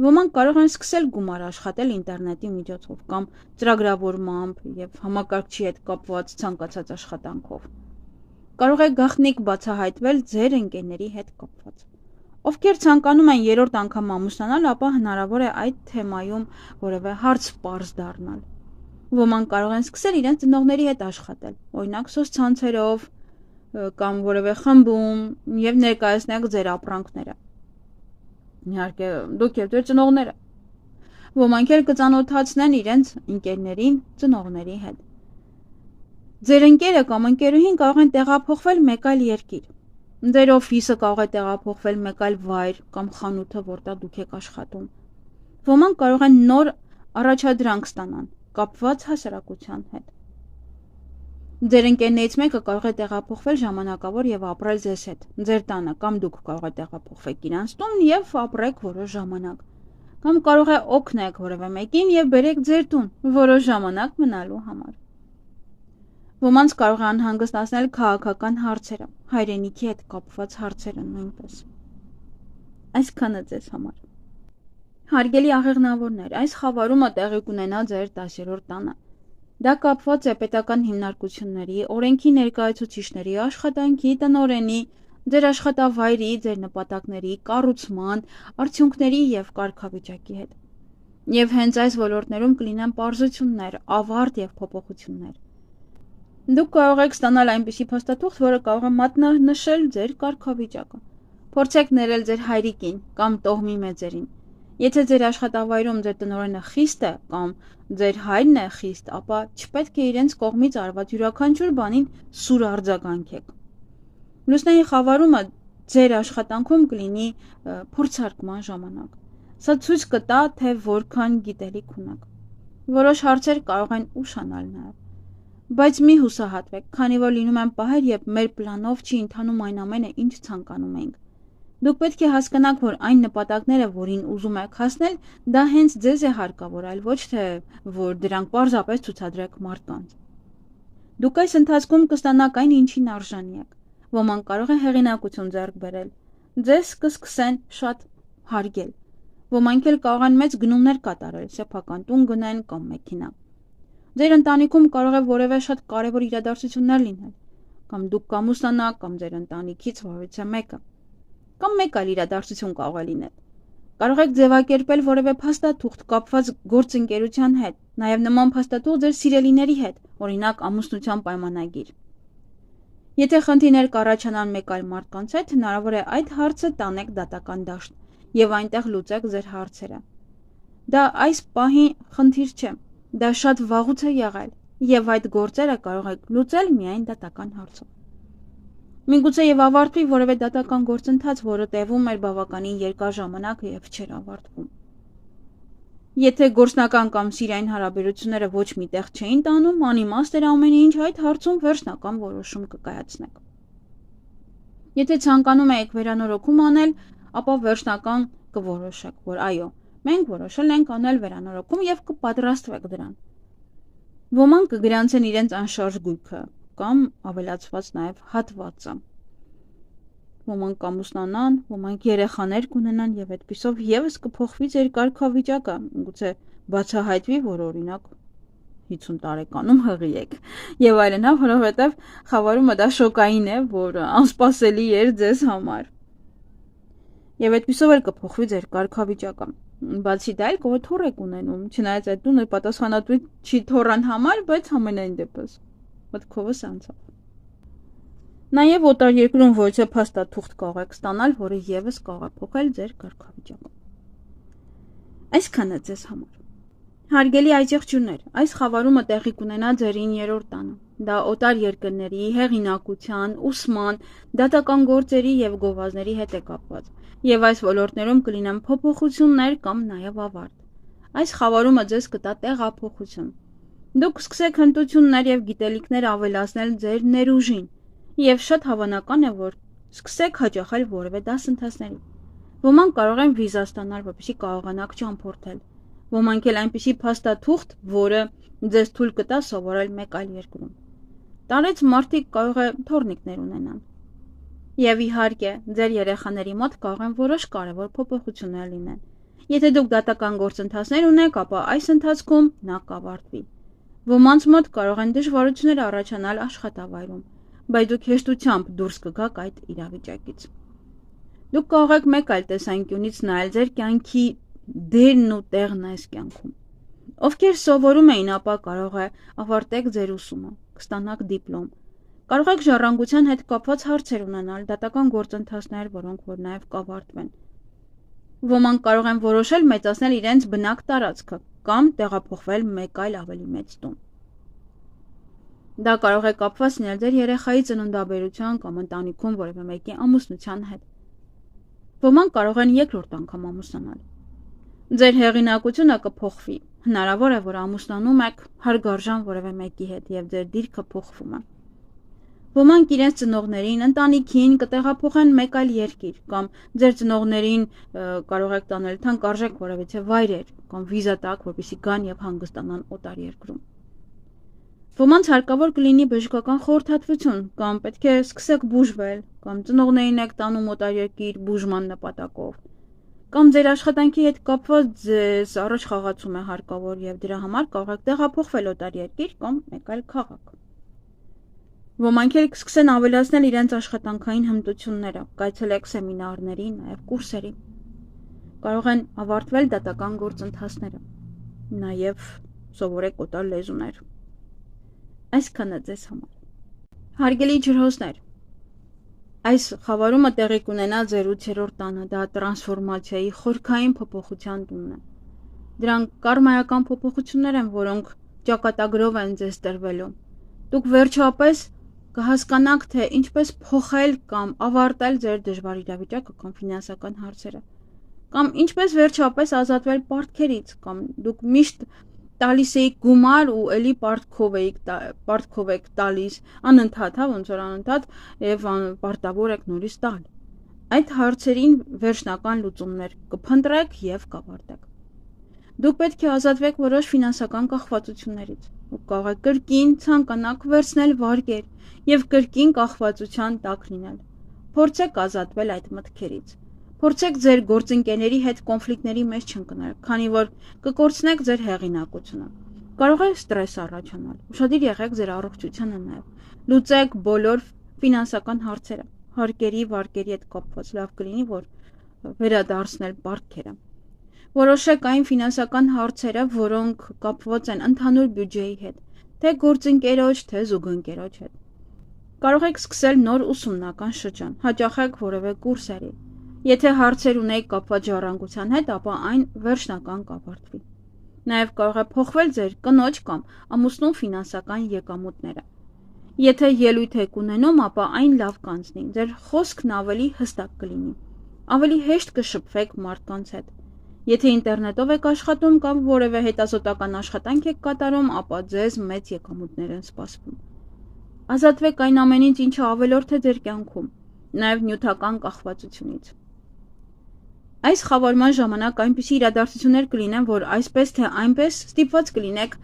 [SPEAKER 1] Ոմանք կարող են սկսել գումար աշխատել ինտերնետի միջոցով կամ ծրագրավորմամբ եւ համակարգչի հետ կապված ցանկացած աշխատանքով։ Կարող է գաղտնիք բացահայտվել ձեր ընկերների հետ կապված։ Ովքեր ցանկանում են երրորդ անգամ ամուսնանալ, ապա հնարավոր է այդ թեմայում որևէ հարց պարզ դառնալ։ Ոմանք կարող են սկսել իրենց ծնողների հետ աշխատել, օրինակ սոցցանցերով կամ որևէ խմբում եւ ներկայացնել ձեր ապրանքները։ Իհարկե, դուք եւ ձեր ծնողները։ Ոմանք էլ կծանոթացնեն իրենց ընկերներին ծնողների հետ։ Ձեր ընկերը կամ ընկերուհին կարող են տեղափոխվել մեկ այլ երկիր։ Ձեր օֆիսը կարող է տեղափոխվել մեկ այլ վայր կամ խանութը, որտեղ դուք եք աշխատում։ Ոմանք կարող են նոր առաջադրանք ստանան, կապված հասարակության հետ։ Ձեր ընկերներից մեկը կարող է տեղափոխվել ժամանակավոր եւ ապրել ձեզ հետ, ձեր տանը, կամ դուք կարող եք տեղափոխվել իրանց տուն եւ ապրեք որոշ ժամանակ։ Կամ կարող է օգնեք որևէ մեկին եւ բերեք ձեր տուն որոշ ժամանակ մնալու համար։ Ոմանց կարող է անհանգստացնել քաղաքական հարցերը, հայրենիքի հետ կապված հարցերը նույնպես։ Այսքանը ձեզ համար։ Հարգելի աղեղնավորներ, այս խավարումը տեղի կունենա ձեր 10-րդ տանը։ Դա կապված է պետական հիմնարկությունների, օրենքի ներկայացուցիչների, աշխատանքի, տնօրենի, ձեր աշխատավայրի, ձեր նպատակների, կառուցման, արդյունքների եւ կարգավիճակի հետ։ Եվ հենց այս ոլորտներում կլինեն պարզություններ, ավարտ եւ փոփոխություններ։ Դուք կարող եք ստանալ այնպիսի փաստաթուղթ, որը կարող է մատնանշել ձեր կարգավիճակը։ Փորձեք ներել ձեր հայրիկին կամ տոհմի մեծերին։ Եթե ձեր աշխատավայրում ձեր տնօրենը խիստ է կամ ձեր հայրն է խիստ, ապա չպետք է իրենց կողմից արված յուրաքանչյուր բանին սուր արձագանքեք։ Լուսնային խավարումը ձեր աշխատանքում կլինի փորձարկման ժամանակ։ Սա ցույց կտա, թե որքան գիտելիք ունեք։ Որոշ հարցեր կարող են ուշանալ նաև։ Բայց մի հուսահատվեք, քանի որ լինում են պահեր, երբ մեր պլանով չի ընթանում այն ամենը, ինչ ցանկանում ենք։ Դուք պետք է հասկանաք, որ այն նպատակները, որին ուզում եք հասնել, դա հենց ձեզ է հարկավոր, այլ ոչ թե որ դրանք պարզապես ցուցադրեք մարդկանց։ Դուք այս ընթացքում կստանաք այն, ինչին արժանի եք։ Ոմանք կարող են հեղինակություն ձեռք բերել։ Ձեզ կսկսեն շատ հարգել։ Ոմանք էլ կարող են մեծ գնումներ կատարել, սեփական տուն գնեն կամ մեքենա։ Ձեր ընտանիքում կարող է որևէ շատ կարևոր իրադարձություններ լինել, կամ դուք կամուսնանաք, կամ ձեր ընտանիքից որևէ մեկը, կամ մեկ այլ իրադարձություն կարող է լինել։ Կարող եք ձևակերպել որևէ փաստաթուղթ կապված գործընկերության հետ, նաև նման փաստաթուղթ ձեր սիրելիների հետ, օրինակ ամուսնության պայմանագիր։ Եթե խնդիրներ կառաջանան մեկ այլ մարդկանց հետ, հնարավոր է այդ հարցը տանեք դատական դաշտ եւ այնտեղ լուծեք ձեր հարցերը։ Դա այս պահի խնդիր չէ, դա շատ վաղուց է եղել եւ այդ գործերը կարող եք լուծել միայն դատական հարցով։ Միգուցե եւ ավարտվի որևէ դատական գործընթաց, որը տևում էր բավականին երկար ժամանակ եւ չէր ավարտվում։ Եթե գործնական կամ սիրային հարաբերությունները ոչ մի տեղ չէին տանում, անիմաստ էր ամեն ինչ, այդ հարցում վերջնական որոշում կկայացնեք։ Եթե ցանկանում եք վերանորոգում անել, ապա վերջնական կորոշեք, որ այո, Մենք որոշել ենք անել վերանորոգում եւ կպատրաստվեք դրան։ Ոմանք կգրանցեն իրենց անշարժ գույքը կամ ավելացված նաեւ հատվածը։ Ոմանք կամուսնանան, ոմանք երեխաներ կունենան եւ այդպիսով եւս կփոխվի ձեր կարգավիճակը, գուցե բացահայտվի, որ օրինակ 50 տարեկանում հղի եք եւ այլն, որովհետեւ խավարումը դա շոկային է, որ անսպասելի էր ձեզ համար։ Եվ այդպիսով էլ կփոխվի ձեր կարգավիճակը։ Բացի դա էլ կոթոր եք ունենում, չնայած այդ տունը պատասխանատու չի թորան համար, բայց ամենայն դեպս մտքովս անցավ։ Նաև օտար երկրում ոչ թե փաստաթուղթ կարող եք ստանալ, որը եւս կարող է փոխել ձեր կարգավիճակը։ Այսքանը ձեզ համար։ Հարգելի այցեղջյուրներ, այս խավարումը տեղի կունենա ձեր 9-րդ տանը։ Դա օտար երկրների, հեղինակության, ուսման, դատական գործերի եւ գովազդների հետ է կապված, եւ այս ոլորտներում կլինեն փոփոխություններ կամ նաեւ ավարտ։ Այս խավարումը ձեզ կտա տեղափոխություն։ Դուք սկսեք հմտություններ եւ գիտելիքներ ավելացնել ձեր ներուժին, եւ շատ հավանական է, որ սկսեք հաճախել որևէ դասընթացների։ Ոմանք կարող են վիզա ստանալ, որպեսզի կարողանաք ճամփորդել։ Ոմանք էլ այնպիսի փաստաթուղթ, որը ձեզ թույլ կտա սովորել մեկ այլ երկրում։ Տարեց մարդիկ կարող է թորնիկներ ունենան։ Եվ իհարկե, ձեր երեխաների մոտ կարող են որոշ կարևոր փոփոխություններ լինեն։ Եթե դուք դատական գործընթացներ ունեք, ապա այս ընթացքում նա կավարտվի։ Ոմանց մոտ կարող են դժվարություններ առաջանալ աշխատավայրում, բայց դուք հեշտությամբ դուրս կգաք այդ իրավիճակից։ Դուք կարող եք մեկ այլ տեսանկյունից նայել ձեր կյանքի դերն ու տեղն այս կյանքում։ Ովքեր սովորում էին, ապա կարող է ավարտեք ձեր ուսումը, կստանաք դիպլոմ։ Կարող եք ժառանգության հետ կապված հարցեր ունենալ, դատական գործընթացներ, որոնք որ նաև կավարտվեն։ Ոմանք կարող են որոշել մեծացնել իրենց բնակ տարածքը կամ տեղափոխվել մեկ այլ ավելի մեծ տուն։ Դա կարող է կապված լինել ձեր երեխայի ծննդաբերության կամ ընտանիքում որևէ մեկի ամուսնության հետ։ Ոմանք կարող են երկրորդ անգամ ամուսնանալ։ Ձեր հեղինակությունը կփոխվի։ Հնարավոր է, որ ամուսնանում եք հարգարժան որևէ մեկի հետ եւ ձեր դիրքը փոխվում է։ Ոմանք իրենց ծնողներին, ընտանիքին կտեղափոխեն մեկ այլ երկիր կամ ձեր ծնողներին կարող եք տանել թանկարժեք որևէ վայրեր կամ վիզա տակ, որպեսզի գան եւ հանգստանան օտար երկրում։ Ոմանց հարկավոր կլինի բժշկական խորհրդատվություն կամ պետք է սկսեք բուժվել կամ ծնողներին եք տանում օտար երկիր բուժման նպատակով կամ ձեր աշխատանքի հետ կապված ձեզ առաջ խաղացում է հարկավոր եւ դրա համար կարող եք տեղափոխվել օտար երկիր կամ մեկ այլ քաղաք։ Ոմանք էլ կսկսեն ավելացնել իրենց աշխատանքային հմտությունները, կայցելեք սեմինարների, նաեւ կուրսերի։ Կարող են ավարտվել դատական գործընթացները, նաեւ սովորեք օտար լեզուներ։ Այսքանը ձեզ համար։ Հարգելի ջրհոսներ, այս խավարումը տեղի կունենա ձեր 8-րդ տանը, դա տրանսֆորմացիայի խորքային փոփոխության տունն է։ Դրանք կարմայական փոփոխություններ են, որոնք ճակատագրով են ձեզ տրվելու։ Դուք վերջապես կհասկանաք, թե ինչպես փոխել կամ ավարտել ձեր դժվար իրավիճակը կամ ֆինանսական հարցերը, կամ ինչպես վերջապես ազատվել պարտքերից, կամ դուք միշտ տալիս եք գումար ու էլի պարտքով եք տալիս, անընդհատ, ոնց որ անընդհատ եւ պարտավոր եք նորից տալ։ Այդ հարցերին վերջնական լուծումներ կփնտրեք եւ կավարտեք։ Դուք պետք է ազատվեք որոշ ֆինանսական կախվածություններից։ Դուք կարող եք կրկին ցանկանաք վերցնել վարկեր եւ կրկին կախվածության տակ լինել։ Փորձեք ազատվել այդ մտքերից։ Փորձեք ձեր գործընկերների հետ կոնֆլիկտների մեջ չընկնել, քանի որ կկորցնեք ձեր հեղինակությունը։ Կարող է ստրես առաջանալ։ Ուշադիր եղեք ձեր առողջությանը նաեւ։ Լուծեք բոլոր ֆինանսական հարցերը, հարկերի, վարկերի հետ կապված։ Լավ կլինի, որ վերադարձնել պարտքերը։ Որոշեք այն ֆինանսական հարցերը, որոնք կապված են ընդհանուր բյուջեի հետ, թե գործընկերոջ, թե զուգընկերոջ հետ։ Կարող եք սկսել նոր ուսումնական շրջան, հաճախեք որևէ կուրսերի։ Եթե հարցեր ունեք կապված ժառանգության հետ, ապա այն վերջնական կավարտվի։ Նաև կարող է փոխվել ձեր կնոջ կամ ամուսնու ֆինանսական եկամուտները։ Եթե ելույթ եք ունենում, ապա այն լավ կանցնի, ձեր խոսքն ավելի հստակ կլինի, ավելի հեշտ կշփվեք մարդկանց հետ։ Եթե ինտերնետով եք աշխատում կամ որևէ հետազոտական աշխատանք եք կատարում, ապա ձեզ մեծ եկամուտներ են սպասվում։ Ազատվեք այն ամենից, ինչը ավելորդ է ձեր կյանքում, նաև նյութական կախվածությունից։ Այս խավարման ժամանակ այնպիսի իրադարձություններ կլինեն, որ այսպես թե այնպես ստիպված կլինեք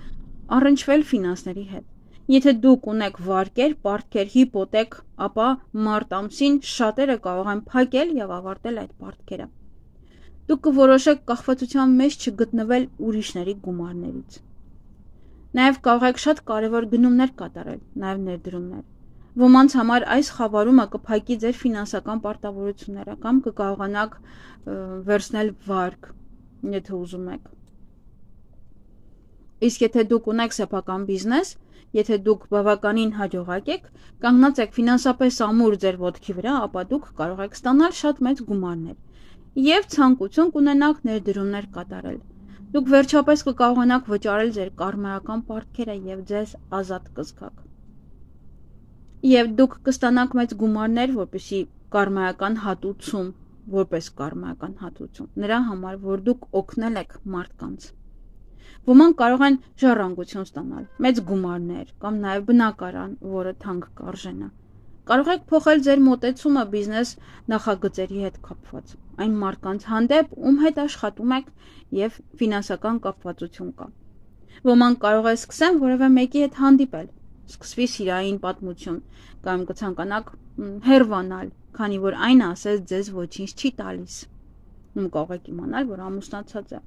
[SPEAKER 1] առնչվել ֆինանսների հետ։ Եթե դուք ունեք վարկեր, պարտքեր, հիպոթեք, ապա մարտ ամսին շատերը կարող են փակել եւ ավարտել այդ պարտքերը։ Դուք կորոշեք կախվածության մեջ չգտնվել ուրիշների գումարներից։ Նաեւ կարող եք շատ կարևոր գնումներ կատարել, նաեւ ներդրումներ։ Ոմանց համար այս խավարումը կփակի ձեր ֆինանսական պարտավորությունները կամ կկարողանաք վերցնել վարկ, եթե ուզում եք։ Իսկ եթե դուք ունեք սեփական բիզնես, եթե դուք բավականին հաջողակ եք, կանգնած եք ֆինանսապես ամուր ձեր ոտքի վրա, ապա դուք կարող եք ստանալ շատ մեծ գումարներ եւ ցանկություն կունենաք ներդրումներ կատարել։ Դուք վերջապես կկարողանաք վճարել ձեր կարմայական պարտքերը եւ ձեզ ազատ կզգաք։ Եվ դուք կստանաք մեծ գումարներ, որպեսզի կարմայական հատուցում, որպես կարմայական հատուցում, նրա համար, որ դուք օգնել եք մարդկանց։ Ոմանք կարող են ժառանգություն ստանալ, մեծ գումարներ կամ նաև բնակարան, որը թանկ կարժենա։ Կարող եք փոխել ձեր մոտեցումը բիզնես նախագծերի հետ կապված, այն մարդկանց հանդեպ, ում հետ աշխատում եք եւ ֆինանսական կապվածություն կա։ Ոմանք կարող է սկսեն որևէ մեկի հետ հանդիպել, սկսվի սիրային պատմություն, կամ կցանկանաք հեռվանալ, քանի որ այն ասես ձեզ ոչինչ չի տալիս։ Կարող եք իմանալ, որ ամուսնացած է,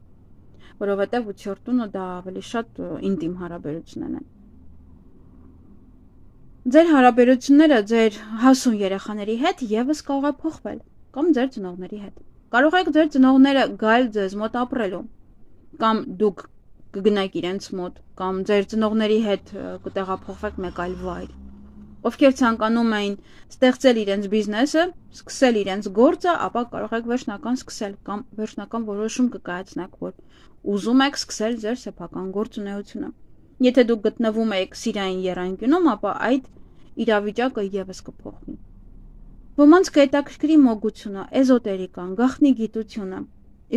[SPEAKER 1] որովհետև 8-րդ տունը դա ավելի շատ ինտիմ հարաբերություններ են։ Ձեր հարաբերությունները ձեր հասուն երեխաների հետ եւս կարող է փոխվել, կամ ձեր ծնողների հետ։ Կարող եք ձեր ծնողները գալ ձեզ մոտ ապրելու, կամ դուք կգնաք իրենց մոտ, կամ ձեր ծնողների հետ կտեղափոխվեք մեկ այլ վայր, ովքեր ցանկանում էին ստեղծել իրենց բիզնեսը, սկսել իրենց գործը, ապա կարող եք վերջնական սկսել կամ վերջնական որոշում կկայացնեք, որ ուզում եք սկսել ձեր սեփական գործունեությունը։ Եթե դուք գտնվում եք սիրային եռանկյունում, ապա այդ իրավիճակը եւս կփոխվի։ Ոմանց կհետաքրքրի մոգությունը, էզոտերիկան, գաղտնի գիտությունը,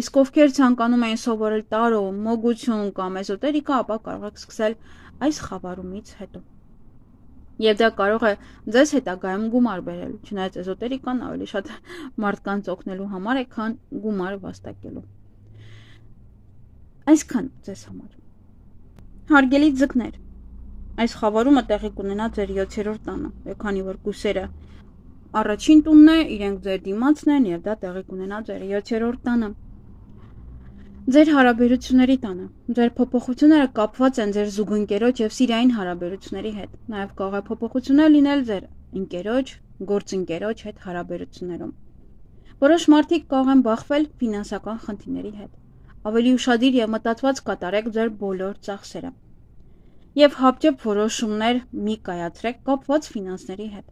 [SPEAKER 1] իսկ ովքեր ցանկանում են սովորել տարո, մոգություն կամ էզոտերիկա, ապա կարող եք սկսել այս խավարումից հետո։ Եվ դա կարող է ձեզ հետագայում գումար բերել, չնայած էզոտերիկան ավելի շատ մարդկանց օգնելու համար է, քան գումար վաստակելու։ Այսքան ձեզ համար։ Հարգելի ձկներ, այս խավարումը տեղի կունենա ձեր 7-րդ տանը, քանի որ կուսերը առաջին տունն է, իրենք ձեր դիմացն են եւ դա տեղի կունենա ձեր 7-րդ տանը։ Ձեր հարաբերությունների տանը, ձեր փոփոխությունները կապված են ձեր զուգընկերոջ եւ սիրային հարաբերությունների հետ։ Նաեւ կարող է փոփոխություններ լինել ձեր ընկերոջ, գործընկերոջ հետ հարաբերություններում։ Որոշ մարդիկ կարող են բախվել ֆինանսական խնդիրների հետ։ Ավելի ուշադիր եւ մտածված կատարեք ձեր բոլոր ծախսերը։ Եվ հապճեպ որոշումներ մի կայացրեք կապված ֆինանսների հետ։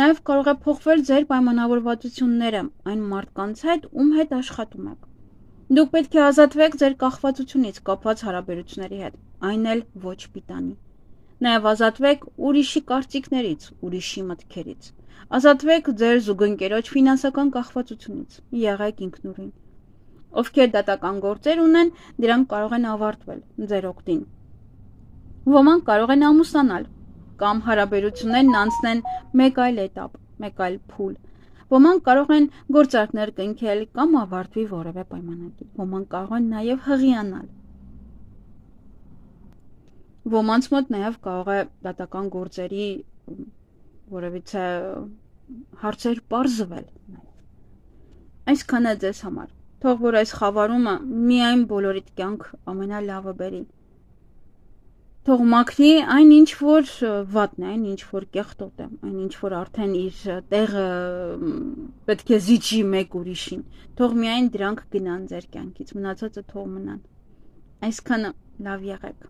[SPEAKER 1] Նաեւ կարող է փոխվել ձեր պայմանավորվածությունները այն մարդկանց հետ, ում հետ աշխատում եք։ Դուք պետք է ազատվեք ձեր կախվածությունից կապված հարաբերությունների հետ, այն էլ ոչ պիտանի։ Նաև ազատվեք ուրիշի կարծիքներից, ուրիշի մտքերից։ Ազատվեք ձեր զուգընկերոջ ֆինանսական կախվածությունից, եղեք ինքնուրույն։ Ովքեր դատական գործեր ունեն, դրանք կարող են ավարտվել ձեր օգտին։ Ոմանք կարող են ամուսնանալ, կամ հարաբերություններն անցնեն մեկ այլ էտապ, մեկ այլ փուլ։ Ոմանք կարող են գործարքներ կնքել կամ ավարտվի որևէ պայմանագիր։ Ոմանք կարող են նաև հղիանալ։ Ոմանց մոտ նաև կարող է դատական գործերի որևիցե հարցեր պարզվել։ Այսքանը ձեզ համար։ Թող որ այս խավարումը միայն բոլորիդ կյանք ամենալավը բերի։ Թող մաքրի այն ինչ որ վատն է, այն ինչ որ կեղտոտ է, այն ինչ որ արդեն իր տեղը պետք է զիջի մեկ ուրիշին։ Թող միայն դրանք գնան ձեր կյանքից, մնացածը թող մնան։ Այսքանը լավ եղեք։